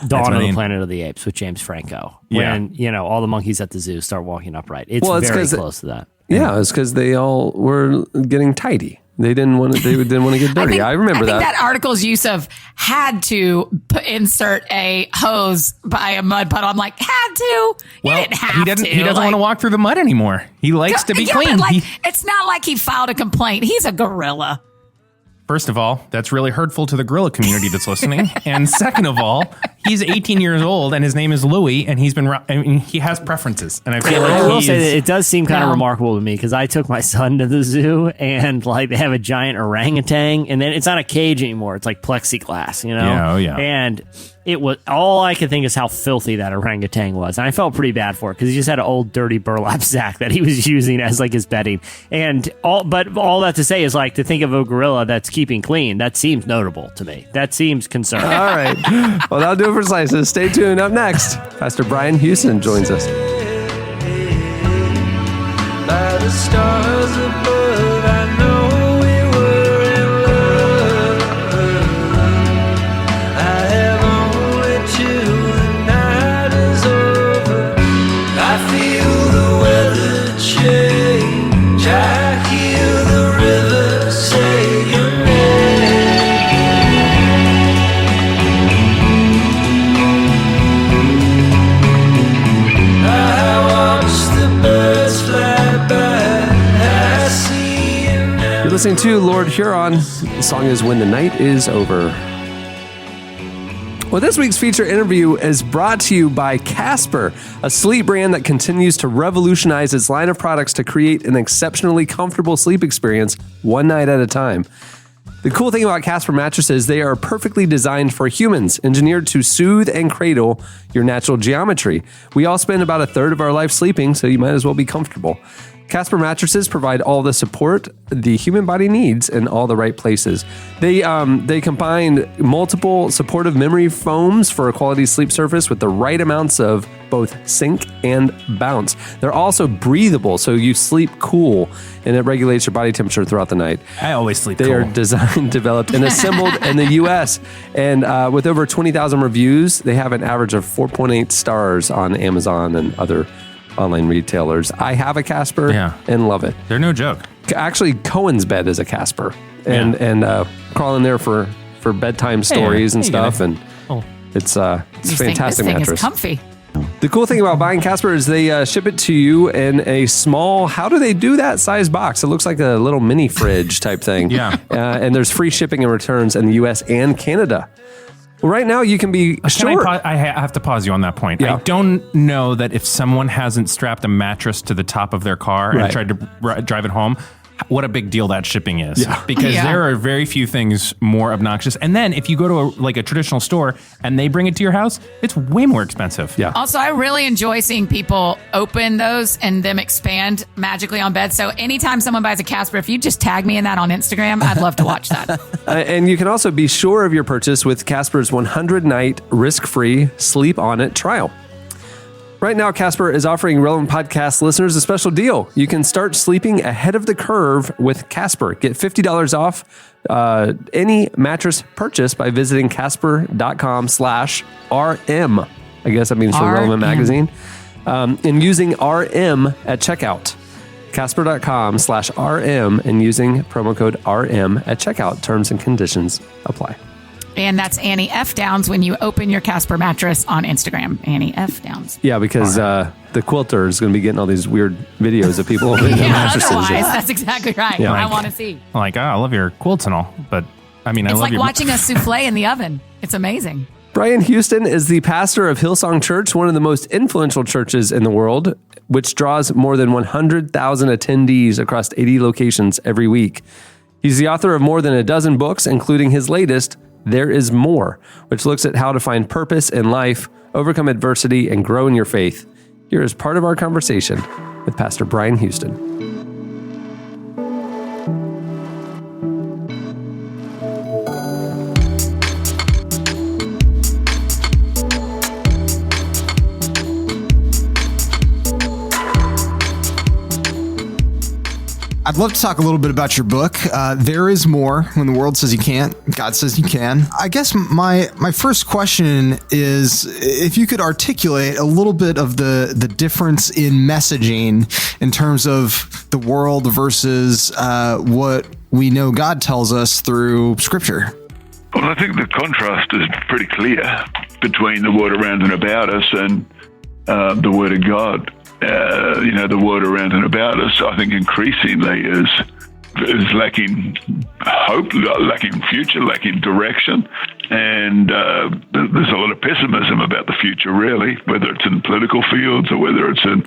Dawn of the Planet of the Apes with James Franco. When, all the monkeys at the zoo start walking upright. It's very close to that. Yeah, it's because they all were getting tidy. They didn't want to. They didn't want to get dirty. I remember that. I think that article's use of had to insert a hose by a mud puddle. I'm like, had to. Well, you didn't have to. He doesn't want to walk through the mud anymore. He likes to be clean. But it's not like he filed a complaint. He's a gorilla. First of all, that's really hurtful to the gorilla community that's listening. And second of all, he's 18 years old and his name is Louis, and he has preferences. And I feel like I will say that it does seem kind of remarkable to me because I took my son to the zoo and like they have a giant orangutan, and then it's not a cage anymore. It's like plexiglass, you know? Yeah, oh yeah. And it was all I could think is how filthy that orangutan was. And I felt pretty bad for it because he just had an old dirty burlap sack that he was using as like his bedding. But all that to say is like to think of a gorilla that's keeping clean, that seems notable to me. That seems concerning. All right. Well, that'll do it for Slices. Stay tuned. Up next, Pastor Brian Houston joins us. By the stars above, I know we were in love. I have only till the night is over. I feel the weather change. I hear the river say your name. I watch the birds fly by. I see you now. You're listening to Lord Huron. The song is When the Night Is Over. Well, this week's feature interview is brought to you by Casper, a sleep brand that continues to revolutionize its line of products to create an exceptionally comfortable sleep experience one night at a time. The cool thing about Casper mattresses, they are perfectly designed for humans, engineered to soothe and cradle your natural geometry. We all spend about a third of our life sleeping, so you might as well be comfortable. Casper mattresses provide all the support the human body needs in all the right places. They combine multiple supportive memory foams for a quality sleep surface with the right amounts of both sink and bounce. They're also breathable, so you sleep cool, and it regulates your body temperature throughout the night. I always sleep They cool. are designed, developed, and assembled in the U.S. And with over 20,000 reviews, they have an average of 4.8 stars on Amazon and other online retailers. I have a Casper and love it. They're no joke. Actually, Cohen's bed is a Casper, and crawling there for bedtime stories and stuff, and it's a fantastic This thing mattress. is comfy. The cool thing about buying Casper is they ship it to you in a small, how do they do that size box? It looks like a little mini fridge type thing. Yeah. And there's free shipping and returns in the U.S. and Canada. Well, right now you can be sure. I have to pause you on that point. Yeah. I don't know that if someone hasn't strapped a mattress to the top of their car and tried to drive it home, what a big deal that shipping is. Yeah. Because there are very few things more obnoxious. And then if you go to a traditional store and they bring it to your house, it's way more expensive. Yeah. Also, I really enjoy seeing people open those and them expand magically on beds. So anytime someone buys a Casper, if you just tag me in that on Instagram, I'd love to watch that. And you can also be sure of your purchase with Casper's 100-night risk-free Sleep On It trial. Right now, Casper is offering Relevant Podcast listeners a special deal. You can start sleeping ahead of the curve with Casper. Get $50 off any mattress purchase by visiting casper.com/RM. I guess that means for Relevant Magazine. And using RM at checkout. Casper.com/RM and using promo code RM at checkout. Terms and conditions apply. And that's Annie F. Downs when you open your Casper mattress on Instagram. Annie F. Downs. Yeah, because the quilter is going to be getting all these weird videos of people opening their mattresses. Otherwise, that's exactly right. Yeah. I want to see. Like, I love your quilts and all, but I mean, I It's love like your watching a souffle in the oven. It's amazing. Brian Houston is the pastor of Hillsong Church, one of the most influential churches in the world, which draws more than 100,000 attendees across 80 locations every week. He's the author of more than a dozen books, including his latest, There Is More, which looks at how to find purpose in life, overcome adversity, and grow in your faith. Here is part of our conversation with Pastor Brian Houston. I'd love to talk a little bit about your book. There is more. When the world says you can't, God says you can. I guess my first question is if you could articulate a little bit of the difference in messaging in terms of the world versus what we know God tells us through Scripture. Well, I think the contrast is pretty clear between the word around and about us and the word of God. The word around and about us, I think increasingly is is lacking hope, lacking future, lacking direction. And there's a lot of pessimism about the future, really, whether it's in political fields or whether it's in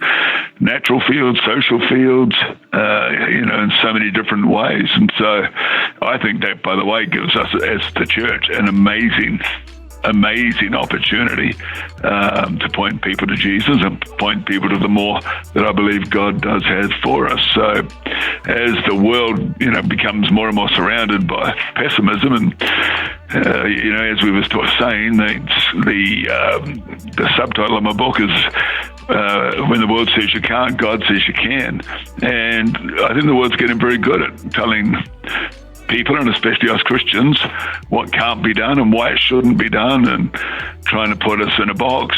natural fields, social fields, in so many different ways. And so I think that, by the way, gives us as the church an amazing opportunity to point people to Jesus and point people to the more that I believe God does have for us. So as the world, becomes more and more surrounded by pessimism, and as we were saying, the subtitle of my book is When the World Says You Can't, God Says You Can. And I think the world's getting very good at telling people, and especially us Christians, what can't be done and why it shouldn't be done, and trying to put us in a box.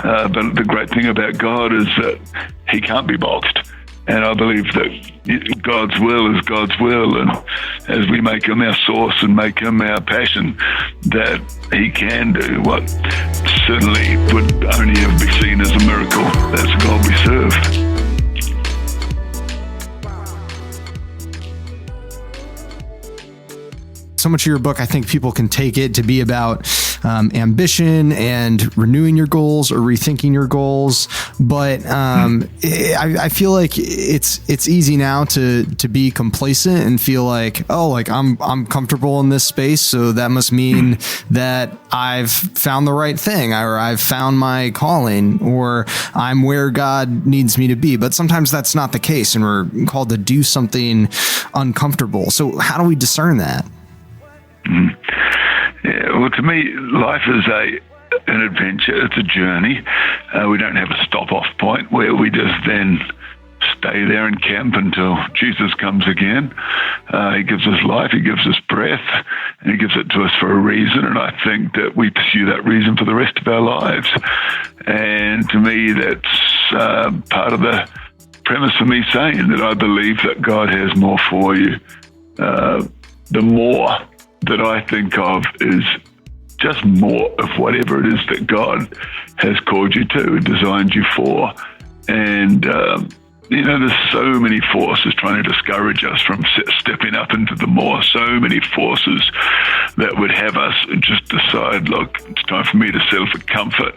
But the great thing about God is that he can't be boxed. And I believe that God's will is God's will, and as we make him our source and make him our passion, that he can do what certainly would only ever be seen as a miracle. That's the God we serve. So much of your book, I think people can take it to be about ambition and renewing your goals or rethinking your goals. But I feel like it's easy now to be complacent and feel like, I'm comfortable in this space, so that must mean that I've found the right thing, or I've found my calling, or I'm where God needs me to be. But sometimes that's not the case, and we're called to do something uncomfortable. So how do we discern that? Yeah, well, to me, life is an adventure. It's a journey. We don't have a stop-off point where we just then stay there and camp until Jesus comes again. He gives us life, he gives us breath, and he gives it to us for a reason. And I think that we pursue that reason for the rest of our lives. And to me, that's part of the premise for me saying that I believe that God has more for you. The more that I think of is just more of whatever it is that God has called you to and designed you for. And, there's so many forces trying to discourage us from stepping up into the more, so many forces that would have us just decide, look, it's time for me to settle for comfort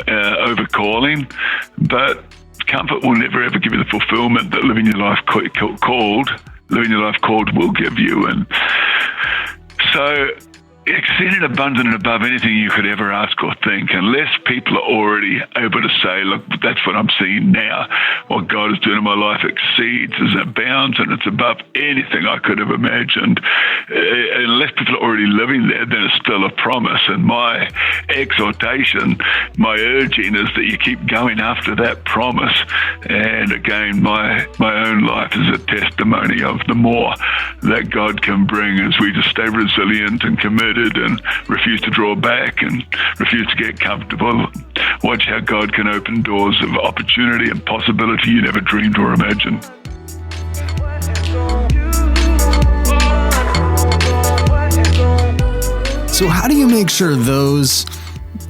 over calling. But comfort will never, ever give you the fulfillment that living your life called will give you. And so exceeding abundant and above anything you could ever ask or think, unless people are already able to say, look, that's what I'm seeing now. What God is doing in my life exceeds, is abounds, and it's above anything I could have imagined. Unless people are already living there, then it's still a promise. And my exhortation, my urging is that you keep going after that promise. And again, my own life is a testimony of the more that God can bring as we just stay resilient and committed and refuse to draw back and refuse to get comfortable. Watch how God can open doors of opportunity and possibility you never dreamed or imagined. So how do you make sure those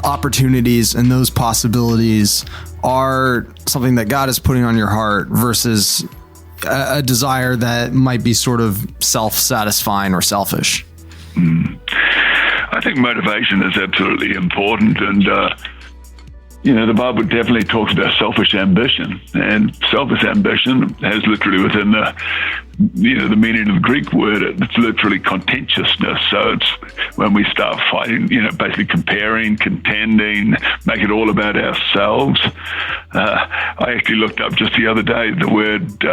opportunities and those possibilities are something that God is putting on your heart versus a desire that might be sort of self-satisfying or selfish? I think motivation is absolutely important, and the Bible definitely talks about selfish ambition, and selfish ambition has literally within the meaning of the Greek word, it's literally contentiousness. So it's when we start fighting, basically comparing, contending, make it all about ourselves. I actually looked up just the other day the word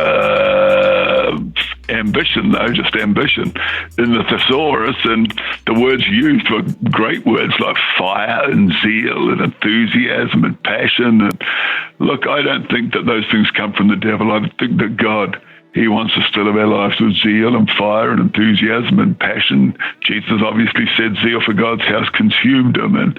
ambition, just ambition, in the thesaurus, and the words used were great words like fire and zeal and enthusiasm and passion. And look, I don't think that those things come from the devil. I think that God, he wants us to live our lives with zeal and fire and enthusiasm and passion. Jesus obviously said zeal for God's house consumed him. And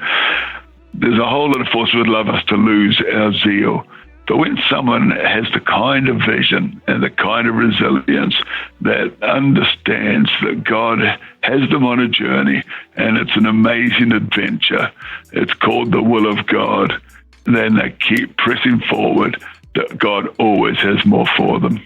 there's a whole lot of forces would love us to lose our zeal. But when someone has the kind of vision and the kind of resilience that understands that God has them on a journey and it's an amazing adventure, it's called the will of God, then they keep pressing forward, that God always has more for them.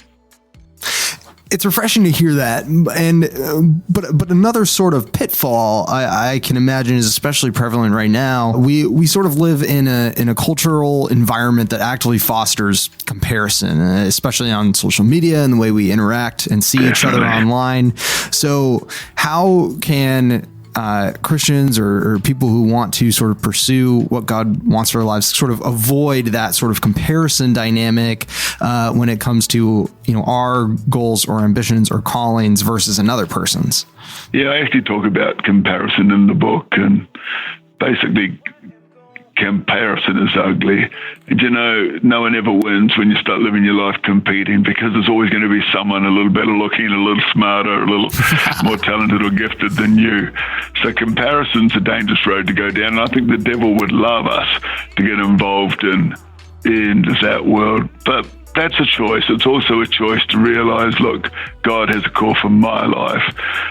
it's refreshing to hear that. And but another sort of pitfall I can imagine is especially prevalent right now. We sort of live in a cultural environment that actively fosters comparison, especially on social media and the way we interact and see each other online. So how can Christians or people who want to sort of pursue what God wants for their lives sort of avoid that sort of comparison dynamic when it comes to, our goals or ambitions or callings versus another person's? Yeah, I actually talk about comparison in the book, and basically comparison is ugly. And no one ever wins when you start living your life competing, because there's always going to be someone a little better looking, a little smarter, a little more talented or gifted than you. So comparison's a dangerous road to go down. And I think the devil would love us to get involved in that world. But that's a choice. It's also a choice to realize, look, God has a call for my life.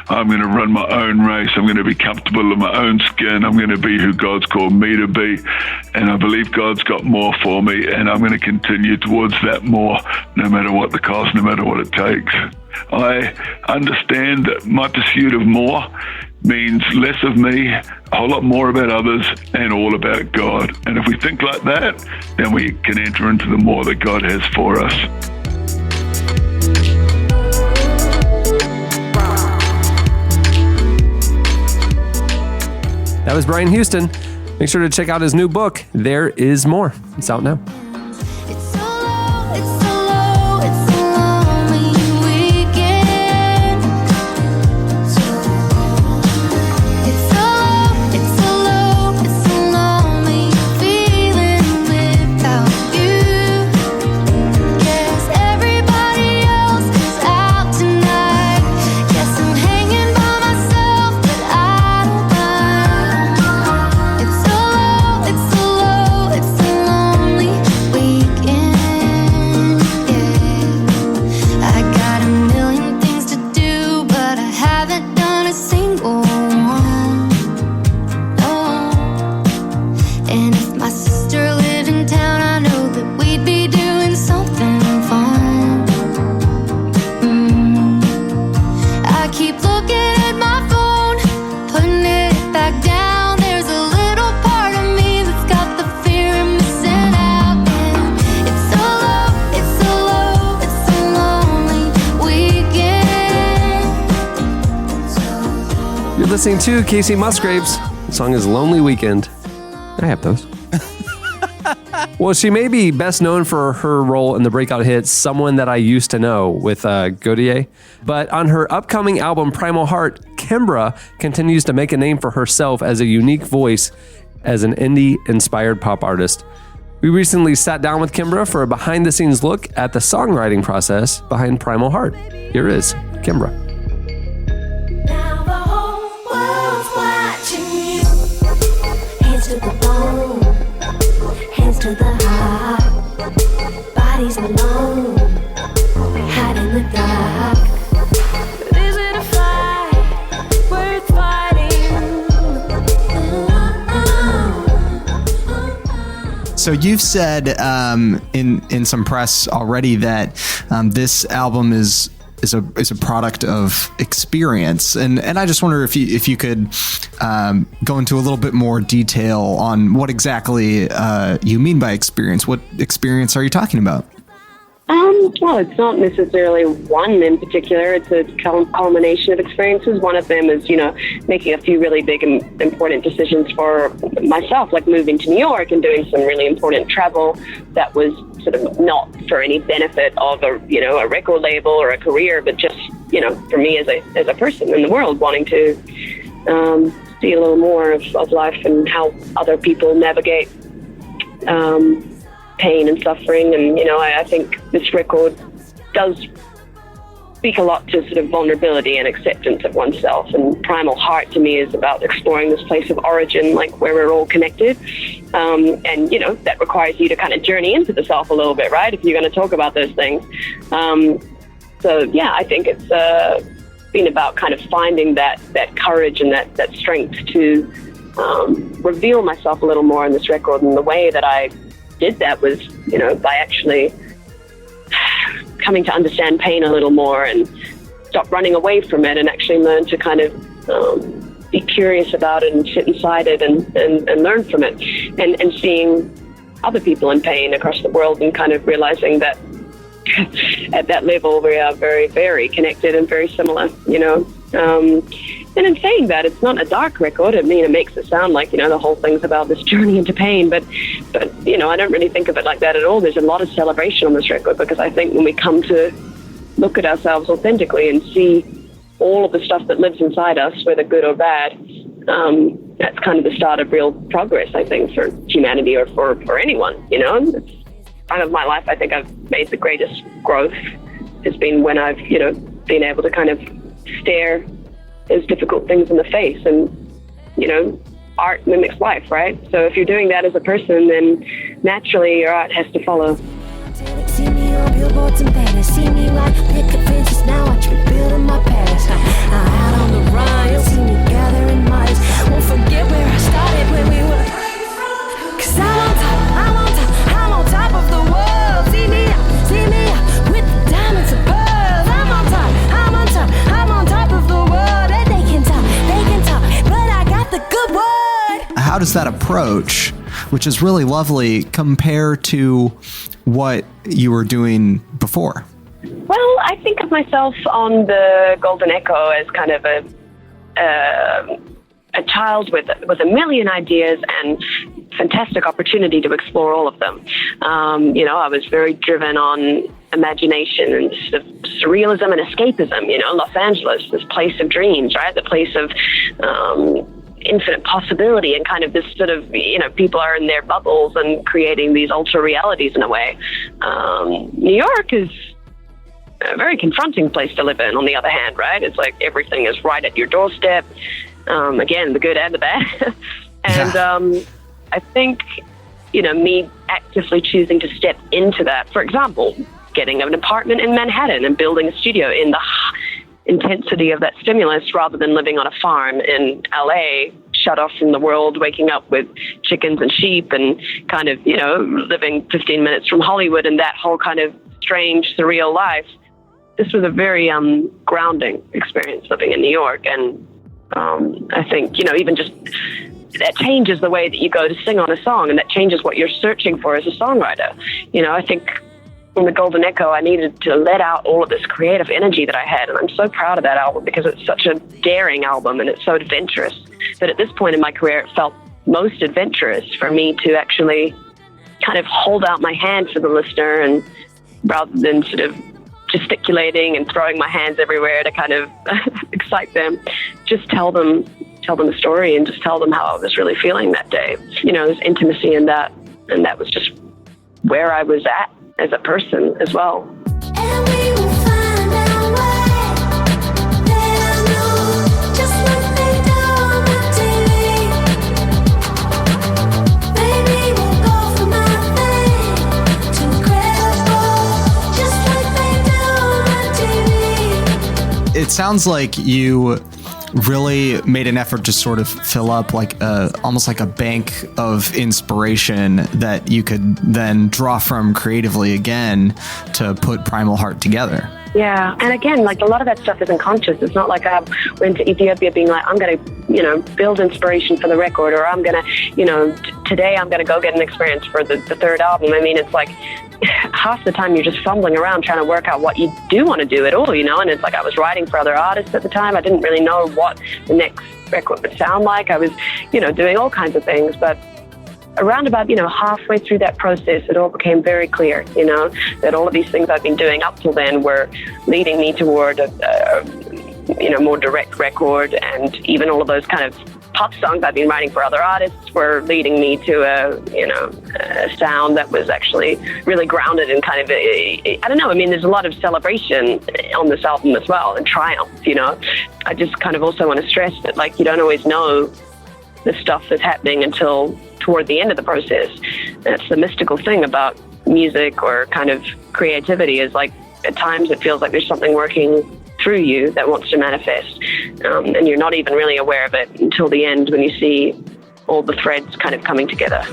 I'm going to run my own race. I'm going to be comfortable in my own skin. I'm going to be who God's called me to be. And I believe God's got more for me. And I'm going to continue towards that more, no matter what the cost, no matter what it takes. I understand that my pursuit of more means less of me, a whole lot more about others, and all about God. And if we think like that, then we can enter into the more that God has for us. That was Brian Houston. Make sure to check out his new book, There Is More. It's out now. Listening to Casey Musgraves. The song is Lonely Weekend. I have those. Well, she may be best known for her role in the breakout hit Someone That I Used to Know with Gaudier. But on her upcoming album Primal Heart, Kimbra continues to make a name for herself as a unique voice as an indie-inspired pop artist. We recently sat down with Kimbra for a behind-the-scenes look at the songwriting process behind Primal Heart. Here is Kimbra. To the bone, hands to the heart, bodies alone, hide in the dark. But is it a fight worth fighting? So you've said in some press already that this album is a product of experience, and I just wonder if you could go into a little bit more detail on what exactly you mean by experience. What experience are you talking about? Well, it's not necessarily one in particular. It's a culmination of experiences. One of them is, making a few really big and important decisions for myself, like moving to New York and doing some really important travel that was sort of not for any benefit of a record label or a career, but just, for me as a person in the world, wanting to see a little more of life and how other people navigate pain and suffering. And, I think this record does speak a lot to sort of vulnerability and acceptance of oneself. And Primal Heart to me is about exploring this place of origin, like where we're all connected. And, that requires you to kind of journey into the self a little bit, right? If you're going to talk about those things. I think it's been about kind of finding that courage and that strength to reveal myself a little more in this record. And the way that I did that was, by actually coming to understand pain a little more and stop running away from it and actually learn to kind of be curious about it and sit inside it and learn from it, and seeing other people in pain across the world and kind of realizing that at that level we are very, very connected and very similar, you know. And in saying that, it's not a dark record. I mean, it makes it sound like, you know, the whole thing's about this journey into pain, but you know, I don't really think of it like that at all. There's a lot of celebration on this record, because I think when we come to look at ourselves authentically and see all of the stuff that lives inside us, whether good or bad, that's kind of the start of real progress, I think, for humanity or for anyone, you know. It's kind of my life. I think I've made the greatest growth has been when I've, you know, been able to kind of stare those difficult things in the face. And, you know, art mimics life, right? So if you're doing that as a person, then naturally your art has to follow. See me on billboards and banners, see me like picket fences, now watch me building my palace. Out on the run, you'll see me gathering mice. Won't forget where I started when we were. 'Cause I'm on top of the world. See me with the diamonds and pearls. I'm on top of the world. And they can talk, but I got the good word. How does that approach, which is really lovely, compare to what you were doing before? Well, I think of myself on the Golden Echo as kind of a child with a million ideas and fantastic opportunity to explore all of them. You know, I was very driven on imagination and sort of surrealism and escapism. You know, Los Angeles, this place of dreams, right? The place of infinite possibility, and kind of this sort of, you know, people are in their bubbles and creating these ultra realities in a way. New York is a very confronting place to live in, on the other hand, right? It's like everything is right at your doorstep. Again, the good and the bad. And I think, you know, me actively choosing to step into that, for example, getting an apartment in Manhattan and building a studio in the intensity of that stimulus, rather than living on a farm in LA, shut off from the world, waking up with chickens and sheep and kind of, you know, living 15 minutes from Hollywood and that whole kind of strange, surreal life. This was a very grounding experience living in New York. And I think, you know, even just that changes the way that you go to sing on a song, and that changes what you're searching for as a songwriter. You know, I think from the Golden Echo, I needed to let out all of this creative energy that I had. And I'm so proud of that album, because it's such a daring album and it's so adventurous. But at this point in my career, it felt most adventurous for me to actually kind of hold out my hand for the listener, and rather than sort of gesticulating and throwing my hands everywhere to kind of excite them, just tell them a story and just tell them how I was really feeling that day. You know, there's intimacy in that, and that was just where I was at as a person as well. It sounds like you really made an effort to sort of fill up like almost like a bank of inspiration that you could then draw from creatively again to put Primal Heart together. Yeah, and again, like a lot of that stuff isn't conscious. It's not like I went to Ethiopia being like, I'm going to, you know, build inspiration for the record, or I'm going to, you know, today I'm going to go get an experience for the third album. I mean, it's like half the time you're just fumbling around trying to work out what you do want to do at all, you know. And it's like I was writing for other artists at the time. I didn't really know what the next record would sound like. I was, you know, doing all kinds of things, but around about, you know, halfway through that process, it all became very clear, you know, that all of these things I've been doing up till then were leading me toward a you know, more direct record, and even all of those kind of pop songs I've been writing for other artists were leading me to a sound that was actually really grounded in kind of I don't know. I mean, there's a lot of celebration on this album as well, and triumph, you know. I just kind of also want to stress that, like, you don't always know the stuff that's happening until toward the end of the process. That's the mystical thing about music or kind of creativity, is like at times it feels like there's something working through you that wants to manifest, and you're not even really aware of it until the end, when you see all the threads kind of coming together.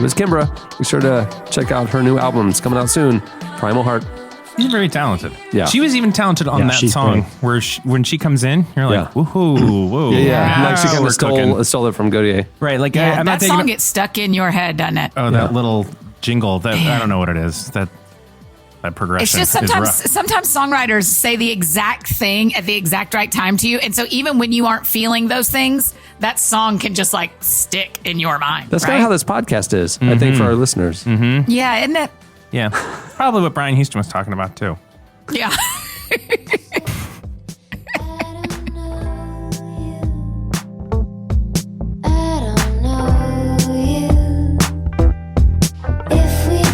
was Kimbra. Be sure to check out her new album. It's coming out soon. Primal Heart. She's very talented. Yeah. She was even talented on that song where when she comes in, you're like, woohoo, whoa. Yeah. Like she kind of stole it from Gaudier. Right. Like, Yeah, I'm that not thinking song gets stuck in your head, doesn't it? Oh, that little jingle. That I don't know what it is. That progression. It's just sometimes songwriters say the exact thing at the exact right time to you. And so even when you aren't feeling those things, that song can just like stick in your mind. That's kind of how this podcast is, I think, for our listeners. Mm-hmm. Yeah, isn't it? Yeah. Probably what Brian Houston was talking about, too. Yeah.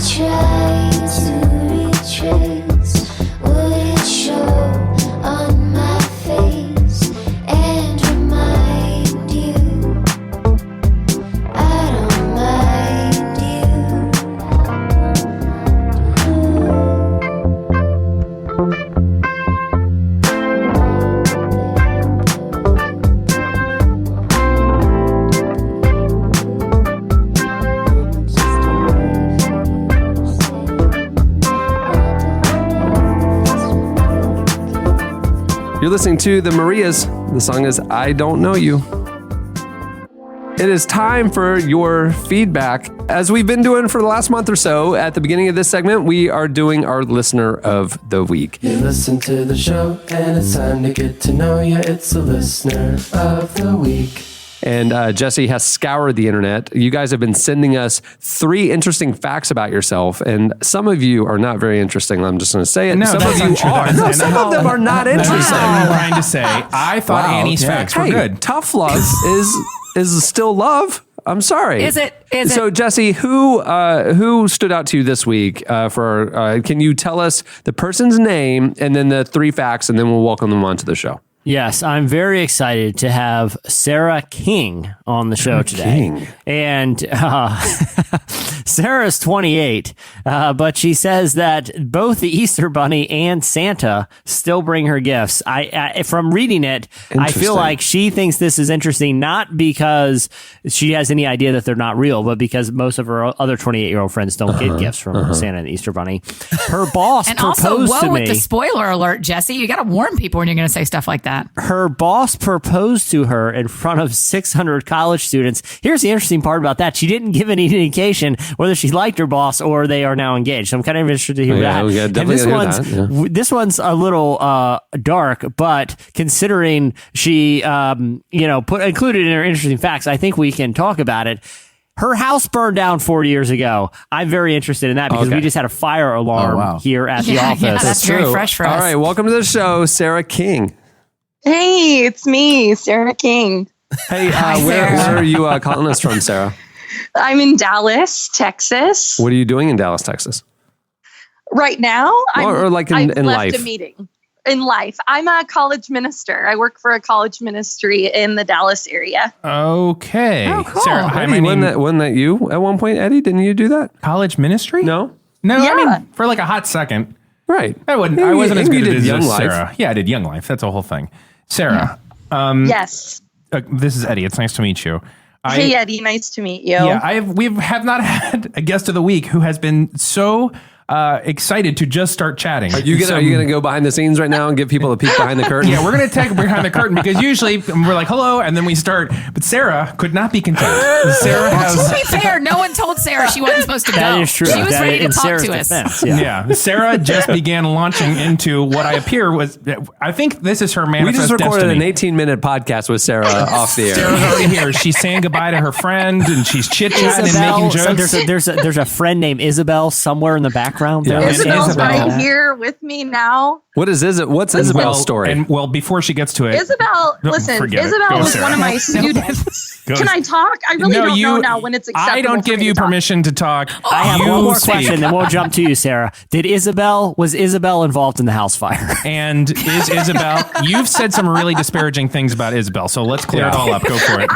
Try to retrace, would it show on my face and remind you I don't mind You're listening to the Marias. The song is I Don't Know You. It is time for your feedback. As we've been doing for the last month or so, at the beginning of this segment, we are doing our Listener of the Week. You listen to the show, and it's time to get to know you. It's the Listener of the Week. And Jesse has scoured the internet. You guys have been sending us 3 interesting facts about yourself, and some of you are not very interesting. I'm just going to say it. No, some that's of you untrue. are. No, some of them are not interesting. That's what I'm trying to say. I thought Annie's facts were good. Tough love is still love. I'm sorry. Is it? So, Jesse, who stood out to you this week? Can you tell us the person's name and then the 3 facts, and then we'll welcome them onto the show? Yes, I'm very excited to have Sarah King on the show today. King. And Sarah's 28, but she says that both the Easter Bunny and Santa still bring her gifts. I from reading it, I feel like she thinks this is interesting, not because she has any idea that they're not real, but because most of her other 28-year-old friends don't get gifts from Santa and the Easter Bunny. Her boss and proposed also, whoa, to me. with the spoiler alert, Jesse, you got to warn people when you're going to say stuff like that. Her boss proposed to her in front of 600 college students. Here's the interesting part about that. She didn't give any indication whether she liked her boss or they are now engaged. So I'm kind of interested to hear that. And this one's a little dark, but considering she included in her interesting facts, I think we can talk about it. Her house burned down 40 years ago. I'm very interested in that because we just had a fire alarm here at the office. Yeah, that's very fresh for us. All right, welcome to the show, Sarah King. Hey, it's me, Sarah King. Hey, where are you calling us from, Sarah? I'm in Dallas, Texas. What are you doing in Dallas, Texas? Right now? Or like in left life? a meeting. In life. I'm a college minister. I work for a college ministry in the Dallas area. Okay. Oh, cool. Sarah, hi, Eddie, wasn't that you at one point, Eddie? Didn't you do that? College ministry? No. No, Yeah. I mean, for like a hot second. Right. I wasn't as good did as Young Life. Sarah. Yeah, I did Young Life. That's a whole thing. Sarah. Yes. This is Eddie. It's nice to meet you. Hey, Eddie. Nice to meet you. Yeah, we have not had a guest of the week who has been so excited to just start chatting. Are you gonna go behind the scenes right now and give people a peek behind the curtain? Yeah, we're gonna take behind the curtain because usually we're like hello and then we start. But Sarah could not be content. Sarah To be fair, no one told Sarah she wasn't supposed to go. That is true. She was That ready to in talk Sarah's to us. defense, Yeah, Sarah just began launching into what I appear was. I think this is her manifest We just recorded destiny. an 18-minute podcast with Sarah off the air. Sarah's already here. She's saying goodbye to her friend and she's chit-chatting and making jokes. So there's a friend named Isabel somewhere in the background. Yeah. There. Isabel's right here with me now. What's Isabel's story? And before she gets to it, Isabel, listen, forget it. Isabel Go, was Sarah. one of my students. Go. Can I talk? I really don't know now when it's acceptable. I don't give you permission to talk. I have You one more speak. question, then we'll jump to you, Sarah. Was Isabel involved in the house fire? And is Isabel? You've said some really disparaging things about Isabel, so let's clear it all up. Go for it.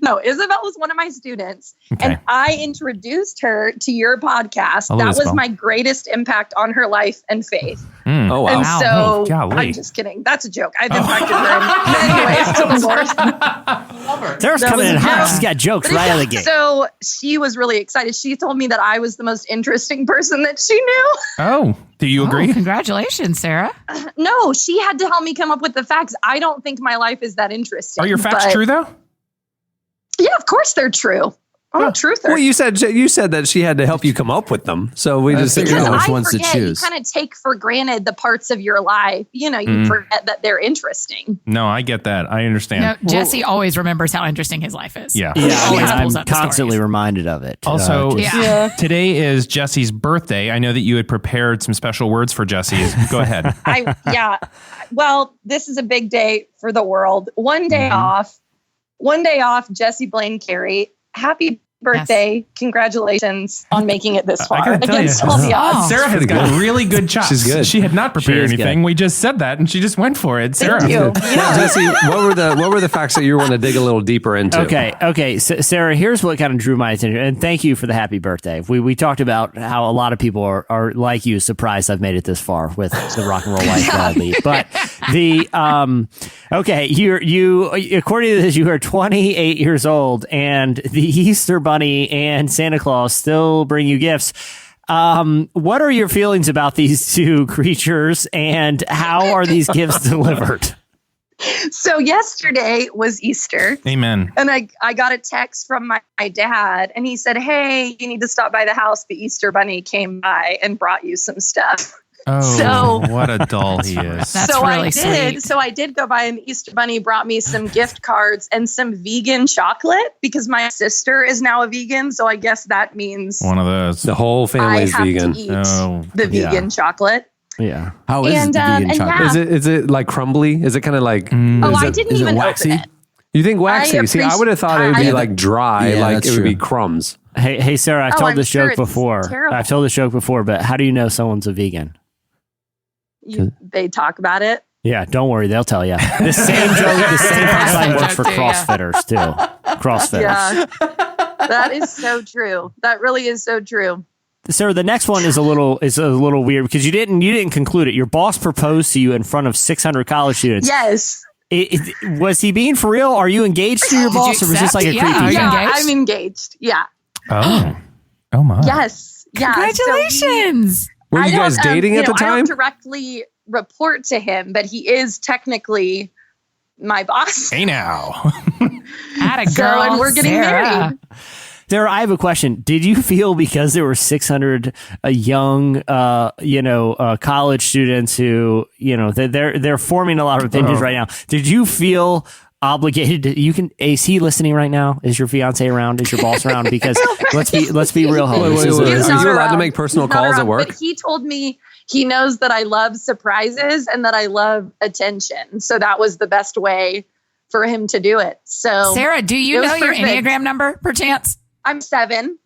No, Isabel was one of my students. Okay. And I introduced her to your podcast. Hello, That was Isabel. my greatest impact on her life and faith. Oh, wow. And so, golly. I'm just kidding. That's a joke. I've impacted her in many ways to the Lord. Sarah's That coming was in a hot. joke. She's got jokes right out of the gate. So she was really excited. She told me that I was the most interesting person that she knew. Oh, do you agree? Congratulations, Sarah. No, she had to help me come up with the facts. I don't think my life is that interesting. Are your facts but- true though? Yeah, of course they're true. I'm a truther. Well, you said that she had to help you come up with them. So we just figured out I which ones to forget, choose. You kind of take for granted the parts of your life. You know, you forget that they're interesting. No, I get that. I understand. No, Jesse always remembers how interesting his life is. Yeah. Yeah, I mean, Always pulls I'm up the constantly stories. reminded of it. Also, Yeah. today is Jesse's birthday. I know that you had prepared some special words for Jesse. Go ahead. Well, this is a big day for the world. One day off, Jesse Blaine Carey. Happy birthday. Congratulations on making it this I far gotta tell you, against all the odds. Sarah has got really good chops. She's good. She had not prepared She is anything. good. We just said that, and she just went for it. Sarah, Thank you. Jesse, what were the facts that you want to dig a little deeper into? Okay. So, Sarah, here's what kind of drew my attention, and thank you for the happy birthday. We talked about how a lot of people are like you, surprised I've made it this far with the Rock and Roll Life lead. But you according to this, you are 28 years old, and the Easter Bunny and Santa Claus still bring you gifts. What are your feelings about these two creatures, and how are these gifts delivered? So yesterday was Easter. Amen. And I got a text from my dad, and he said, "Hey, you need to stop by the house. The Easter Bunny came by and brought you some stuff." Oh, what a doll he is. That's so really I did. sweet. So I did go by, and the Easter Bunny brought me some gift cards and some vegan chocolate because my sister is now a vegan. So I guess that means One of those. The whole family's I have vegan. to eat Oh, the vegan chocolate. Yeah. How is And, the vegan and chocolate? yeah. Is it like crumbly? Is it kind of like? Oh, I it- didn't is it even waxy? open it. You think waxy? See, I would have thought it would be Yeah, like dry, yeah, like that's it would be true. crumbs. Hey, Sarah, I've Oh, told I'm this sure joke it's before. terrible. I've told this joke before, but how do you know someone's a vegan? They talk about it. Yeah, don't worry, they'll tell you. The same joke, the same punchline works for Joke too, yeah. CrossFitters too. CrossFitters. Yeah, that is so true. That really is so true. Sarah, the next one is a little weird because you didn't conclude it. Your boss proposed to you in front of 600 college students. Yes. Was he being for real? Are you engaged to your Did boss, you or was this accept? like a Yeah, creepy? are you Yeah, engaged? I'm engaged. Yeah. Oh my. Yes. Yeah. Congratulations. Were you guys dating at the I time? don't directly report to him, but he is technically my boss. Hey now. Atta girl, So, and we're getting Sarah. married. Sarah, I have a question. Did you feel because there were 600 young, college students who, they're forming a lot of opinions right now? Did you feel obligated to, is he listening right now? Is your fiance around? Is your boss around? Because let's be real. Helen. Wait, This wait, is wait. a- Are you allowed to around. make personal He's not calls at around, work? But he told me he knows that I love surprises and that I love attention. So that was the best way for him to do it. So Sarah, do you it was know your perfect. Enneagram number, perchance? I'm 7.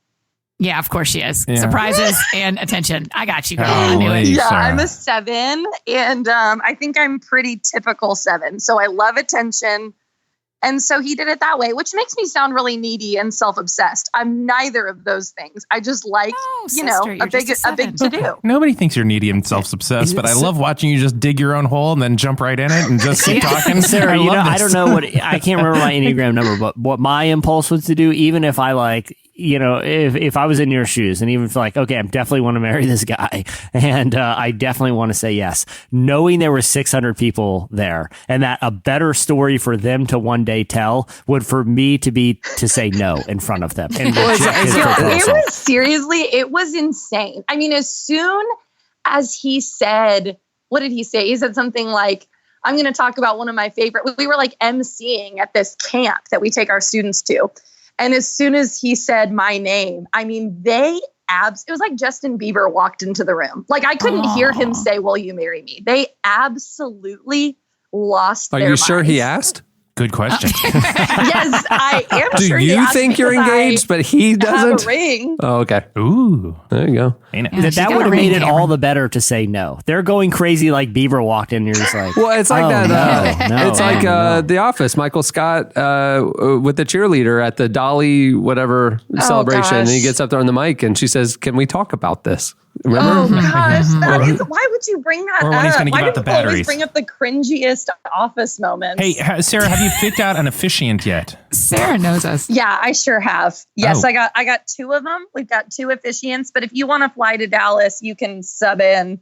Yeah, of course she is. Yeah. Surprises and attention. I got you, girl. I knew Golly. it. Yeah, Sarah. I'm a 7, and I think I'm pretty typical 7. So I love attention. And so he did it that way, which makes me sound really needy and self-obsessed. I'm neither of those things. I just like, Oh, you know, sister, you're a big just a to 7. do. Nobody thinks you're needy and self-obsessed, but I love watching you just dig your own hole and then jump right in it and just keep talking. Sarah, I this. don't know I can't remember my Enneagram number, but what my impulse was to do, even if I if I was in your shoes and even feel like, okay, I definitely want to marry this guy and I definitely want to say yes, knowing there were 600 people there and that a better story for them to one day tell would for me to say no in front of them. And reject his proposal. It was insane. I mean, as soon as he said, what did he say? He said something like, I'm going to talk about one of my favorite, we were like emceeing at this camp that we take our students to. And as soon as he said my name, I mean, it was like Justin Bieber walked into the room. Like I couldn't hear him say, will you marry me? They absolutely lost Are their you sure he minds. asked? Good question. Yes, I am Do sure you think you're engaged, but he doesn't? have a ring. Oh, okay. Ooh. There you go. That would have made it all the better to say no. They're going crazy like Bieber walked in and you're just like, Well, it's like that. No, it's like The Office. Michael Scott with the cheerleader at the Dolly whatever celebration. And he gosh. gets up there on the mic and she says, "Can we talk about this?" Remember? Oh gosh, why would you bring that Or up? when he's gonna give Why out do the people always batteries. bring up the cringiest Office moments? Hey, Sarah, have you picked out an officiant yet? Sarah knows us. Yeah, I sure have. Yes, Oh. I got 2 of them. We've got 2 officiants, but if you want to fly to Dallas, you can sub in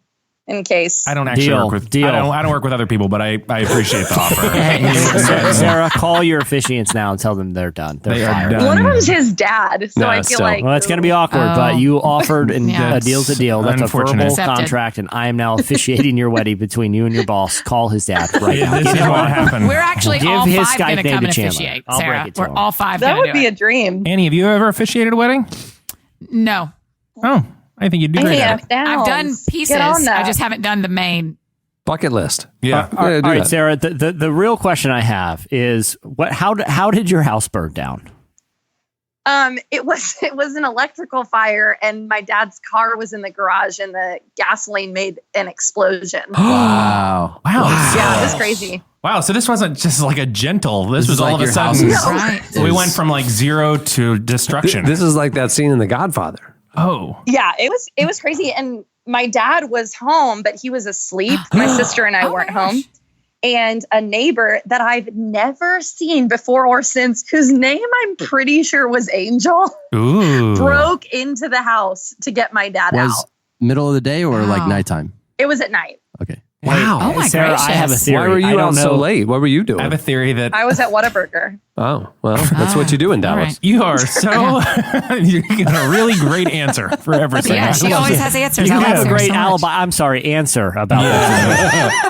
case. I don't actually work with I don't work with other people, but I appreciate the offer. Sarah, call your officiants now and tell them they're done. They're fired. One of them's his dad, so I feel like well, it's going to be awkward, but you offered and Yeah. a deal's a deal. That's a Unfortunate. verbal Accepted. contract, and I am now officiating your wedding between you and your boss. Call his dad right now. This is what happened. We're actually Give all his 5 Skype going to name come to and Chandler. officiate. I'll Sarah, break it to we're him. all 5 that going to would do be it. a dream. Annie, have you ever officiated a wedding? No. Oh, I think you'd do great at it. I've done pieces. Get on that. I just haven't done the main. Bucket list. Yeah. Yeah, All do right, that. Sarah. The real question I have is how did your house burn down? It was an electrical fire, and my dad's car was in the garage, and the gasoline made an explosion. Wow. Yeah, it was crazy. Wow, so this wasn't just like a gentle. This was is all like of a your sudden. house is- Right. We went from like 0 to destruction. This is like that scene in The Godfather. Oh. Yeah, it was crazy. And my dad was home, but he was asleep. My sister and I weren't home. And a neighbor that I've never seen before or since, whose name I'm pretty sure was Angel, Ooh. broke into the house to get my dad Was out. middle of the day or like Wow. nighttime? It was at night. Okay. Wow. Oh my Sarah, gracious. I have a theory. Why were I you don't out so know. late? What were you doing? I have a theory that I was at Whataburger. Oh, well, that's what you do in all Dallas. right. you are so. You got a really great answer for everything. Yeah, she always has answers. You I love have a Sarah great so much. alibi. I'm sorry, answer about this.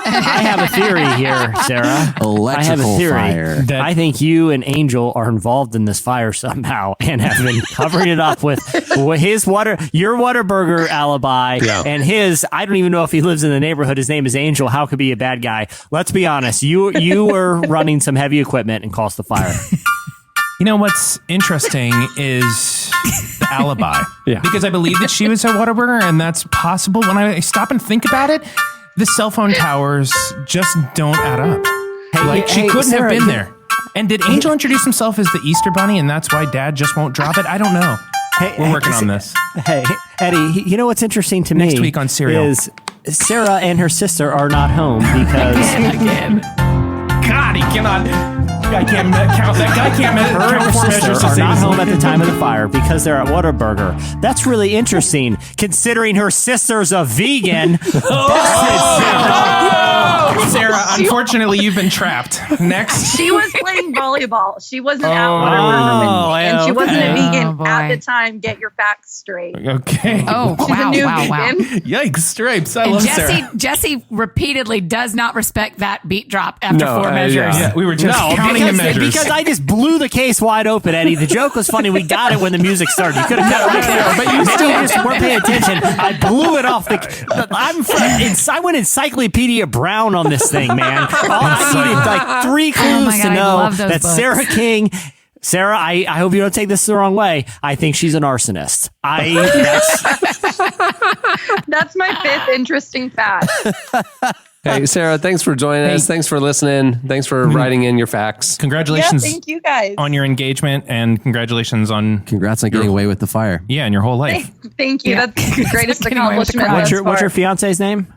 I have a theory here, Sarah. I have a Electrical theory. fire. That- I think you and Angel are involved in this fire somehow and have been covering it up with your Whataburger alibi and his. I don't even know if he lives in the neighborhood. His name is Angel. How could he be a bad guy? Let's be honest. You were running some heavy equipment and caused the fire. You know what's interesting is the alibi. Yeah. Because I believe that she was at Whataburger, and that's possible. When I stop and think about it, the cell phone towers just don't add up. She couldn't Sarah, have been there. And did Angel introduce himself as the Easter Bunny, and that's why Dad just won't drop it? I don't know. We're working on this. Hey, Eddie, you know what's interesting to me? Next week on Serial. Is Sarah and her sister are not home because Again. God, he cannot. Guy can't count. That guy can't her and count her 4 sister measures to are save not his home life. at the time of the fire because they're at Whataburger. That's really interesting, considering her sister's a vegan. Sarah, unfortunately, you've been trapped. Next. She was playing volleyball. She wasn't at Oh, Whataburger, and she wasn't a okay. vegan Oh, boy. at the time. Get your facts straight. Okay. Oh, She's a wow, new wow, wow. vegan. Yikes, stripes. I And love Sarah. Jesse repeatedly does not respect that beat drop after 4 measures. Yeah, we were just counting the measures. because I just blew the case wide open, Eddie. The joke was funny. We got it when the music started. You could have cut right there, but you still just weren't paying attention. I blew it off I went Encyclopedia Brown on this thing, man. All I needed like 3 clues my God, to I know love those that books. Sarah King. Sarah, I hope you don't take this the wrong way. I think she's an arsonist. That's my 5th interesting fact. Hey, Sarah, thanks for joining us. Thanks for listening. Thanks for writing in your facts. Congratulations Yeah, thank you guys. on your engagement, and congratulations on Congrats on getting away with the fire. and your whole life. Thank you. Yeah. That's the greatest Getting away with the accomplishment. crime. thus What's your far. fiance's name?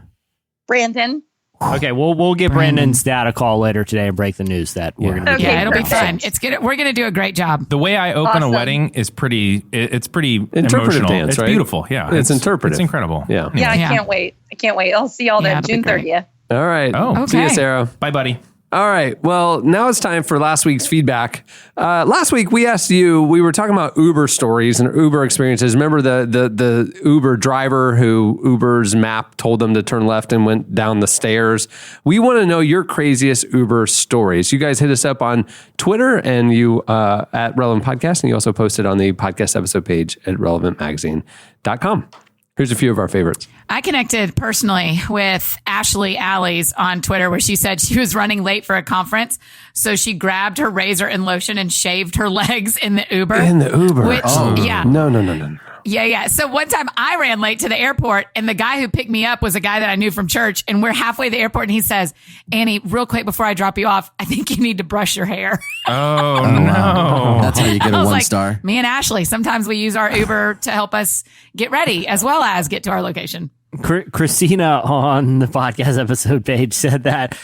Brandon? Okay, we'll give Brandon's dad a call later today and break the news that we're going to be Okay, Yeah, it'll be perfect. fun. We're gonna do a great job. The way I open Awesome. a wedding is pretty. It's pretty Interpretive emotional. dance, It's right? beautiful. Yeah, It's interpretive. It's incredible. Yeah. Yeah, I Yeah. can't wait. I can't wait. I'll see y'all Yeah, then, it'll be June great. 30th. All right. Oh, See you, okay. Sarah. Bye, buddy. All right. Well, now it's time for last week's feedback. Last week we asked you. We were talking about Uber stories and Uber experiences. Remember the Uber driver who Uber's map told them to turn left and went down the stairs. We want to know your craziest Uber stories. You guys hit us up on Twitter and you at Relevant Podcast, and you also posted on the podcast episode page at relevantmagazine.com. Here's a few of our favorites. I connected personally with Ashley Allies on Twitter, where she said she was running late for a conference. So she grabbed her razor and lotion and shaved her legs in the Uber. In the Uber. Which, yeah. No. Yeah. So one time I ran late to the airport, and the guy who picked me up was a guy that I knew from church. And we're halfway to the airport, and he says, Annie, real quick before I drop you off, I think you need to brush your hair. Oh, no. That's how you get a I was 1 like, star. Me and Ashley, sometimes we use our Uber to help us get ready as well as get to our location. Christina on the podcast episode page said that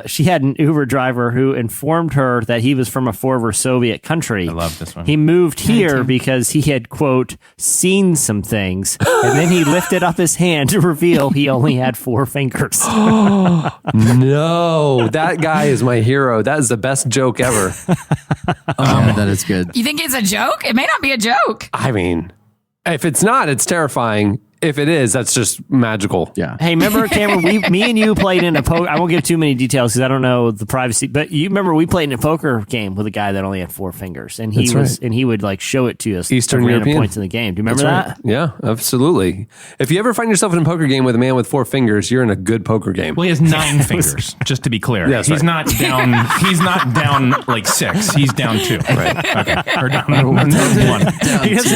she had an Uber driver who informed her that he was from a former Soviet country. I love this one. He moved here because he had, quote, seen some things, and then he lifted up his hand to reveal he only had 4 fingers. No, that guy is my hero. That is the best joke ever. That is good. You think it's a joke? It may not be a joke. I mean, if it's not, it's terrifying. If it is, that's just magical. Yeah. Hey, remember, Cameron, me and you played in a poker. I won't give too many details because I don't know the privacy. But you remember we played in a poker game with a guy that only had 4 fingers, and he would like show it to us Eastern at random European points in the game. Do you remember that? Yeah, absolutely. If you ever find yourself in a poker game with a man with 4 fingers, you're in a good poker game. Well, he has 9 fingers, just to be clear. Yeah, he's not down. He's not down like 6. He's down 2. Right. Okay. Or down 1. He's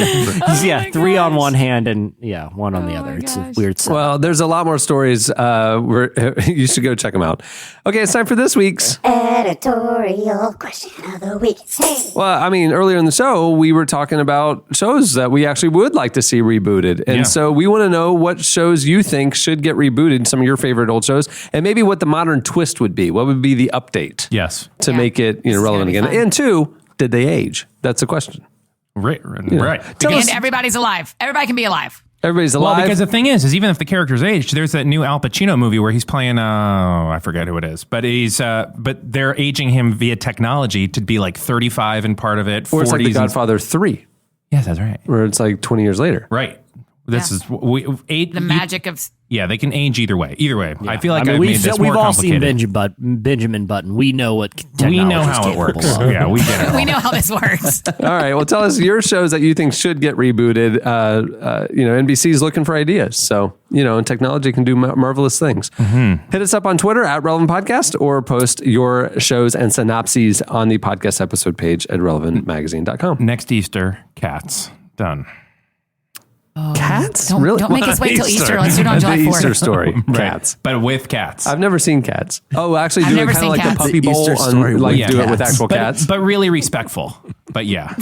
3 on one hand and 1 on the other. It's a weird setup. Well, there's a lot more stories. You should go check them out. Okay, it's time for this week's Editorial question of the week. Hey. Well, I mean, earlier in the show, we were talking about shows that we actually would like to see rebooted. And so we want to know what shows you think should get rebooted, some of your favorite old shows, and maybe what the modern twist would be. What would be the update? Yes. To make it relevant again. And 2, did they age? That's the question. Right. And everybody's alive. Everybody can be alive. Everybody's alive. Well, because the thing is even if the character's aged, there's that new Al Pacino movie where he's playing, I forget who it is, but but they're aging him via technology to be like 35 in part of it. Or it's like The Godfather 3. Yes, that's right. Where it's like 20 years later. Right. This is the magic of. Yeah, they can age either way. Either way, Yeah. I feel like we've all complicated. seen Benjamin Button. We know what technology We know how it works. Yeah, we get it. We know how this works. All right. Well, tell us your shows that you think should get rebooted. NBC's looking for ideas. So, and technology can do marvelous things. Mm-hmm. Hit us up on Twitter at Relevant Podcast or post your shows and synopses on the podcast episode page at relevantmagazine.com. Next Easter, Cats. Done. Cats? Don't, Really? don't make us wait till Easter. Let's do it on July 4th. The Easter story. Cats. But with cats. I've never seen Cats. Oh, actually I've do it never kind of seen like Cats. the puppy The bowl Easter story and like with do it with cats. actual cats. But really respectful. But yeah.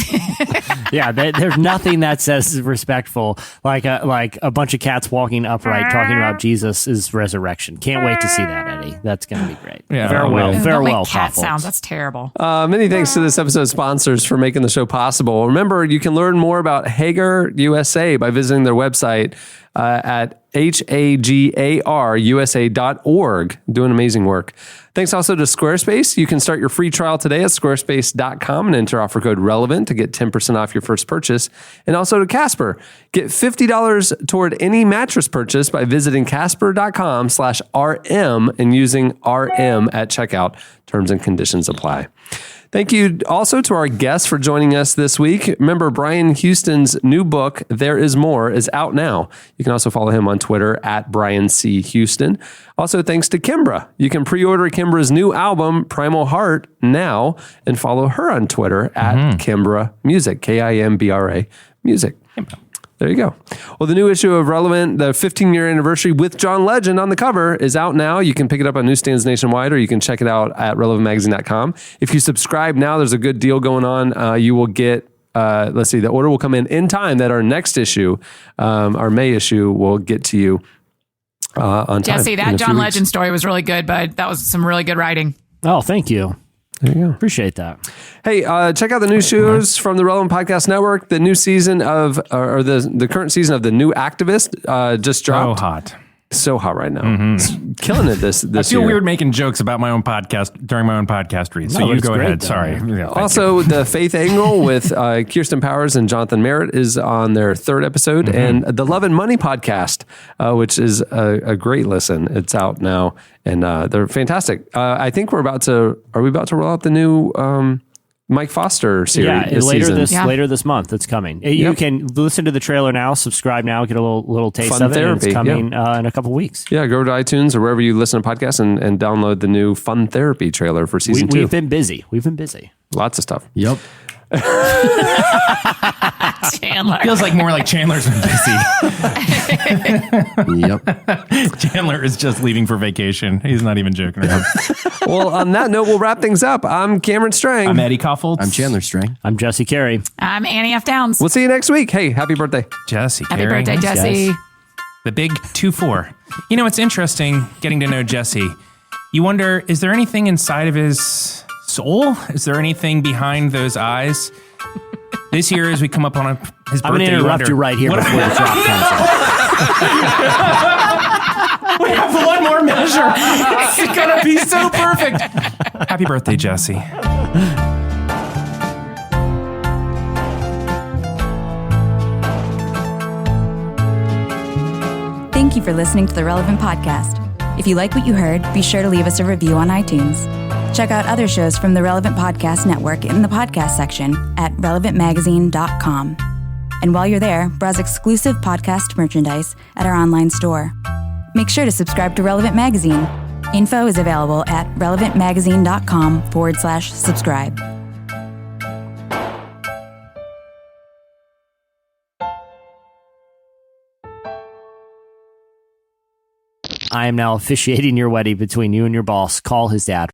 Yeah, there's nothing that says respectful like a bunch of cats walking upright talking about Jesus' resurrection. Can't wait to see that, Eddie. That's going to be great. Yeah, farewell, Don't farewell, make cat Couples. sounds. That's terrible. Many thanks to this episode's sponsors for making the show possible. Remember, you can learn more about Hagar USA by visiting their website at HAGARUSA.org. Doing amazing work. Thanks also to Squarespace. You can start your free trial today at squarespace.com and enter offer code RELEVANT to get 10% off your first purchase. And also to Casper. Get $50 toward any mattress purchase by visiting casper.com/RM and using RM at checkout. Terms and conditions apply. Thank you also to our guests for joining us this week. Remember, Brian Houston's new book, There Is More, is out now. You can also follow him on Twitter at Brian C. Houston. Also, thanks to Kimbra. You can pre-order Kimbra's new album, Primal Heart, now and follow her on Twitter at Kimbra Music, Kimbra Music. There you go. Well, the new issue of Relevant, the 15-year anniversary with John Legend on the cover, is out now. You can pick it up on newsstands nationwide, or you can check it out at relevantmagazine.com. If you subscribe now, there's a good deal going on. You will get, the order will come in time that our next issue, our May issue, will get to you on time. Jesse, that John Legend story was really good, bud. That was some really good writing. Oh, thank you. There you go. Appreciate that. Hey, check out the new shows from the Relevant Podcast Network. The new season of, or the current season of The New Activist just dropped. So hot. So hot right now. It's killing it this I feel year. weird making jokes about my own podcast during my own podcast read. So No, you it's go great, ahead. though. Sorry. Yeah, Also, the Faith Angle with Kirsten Powers and Jonathan Merritt is on their third episode. And the Love and Money podcast, which is a great listen. It's out now, and they're fantastic. I think are we about to roll out the new Mike Foster series. Yeah, this season. later this month. It's coming. You can listen to the trailer now, subscribe now, get a little taste Fun of it. Therapy, It's coming in a couple weeks. Yeah, go to iTunes or wherever you listen to podcasts and download the new Fun Therapy trailer for season 2. We've been busy. Lots of stuff. Yep. Chandler. Feels like more like Chandler's been busy. Yep. Chandler is just leaving for vacation. He's not even joking around. Well, on that note, we'll wrap things up. I'm Cameron Strang. I'm Eddie Koffoltz. I'm Chandler Strang. I'm Jesse Carey. I'm Annie F. Downs. We'll see you next week. Hey, happy birthday. Jesse Happy Carey. birthday, Thanks, Jesse. guys. The big 2-4. You know, it's interesting getting to know Jesse. You wonder, is there anything inside of his soul? Is there anything behind those eyes? This year, as we come up on his birthday, I'm going to interrupt you right here before the drop comes in. We have one more measure. It's going to be so perfect. Happy birthday, Jesse. Thank you for listening to the Relevant Podcast. If you like what you heard, be sure to leave us a review on iTunes. Check out other shows from the Relevant Podcast Network in the podcast section at relevantmagazine.com. And while you're there, browse exclusive podcast merchandise at our online store. Make sure to subscribe to Relevant Magazine. Info is available at relevantmagazine.com/subscribe. I am now officiating your wedding between you and your boss. Call his dad.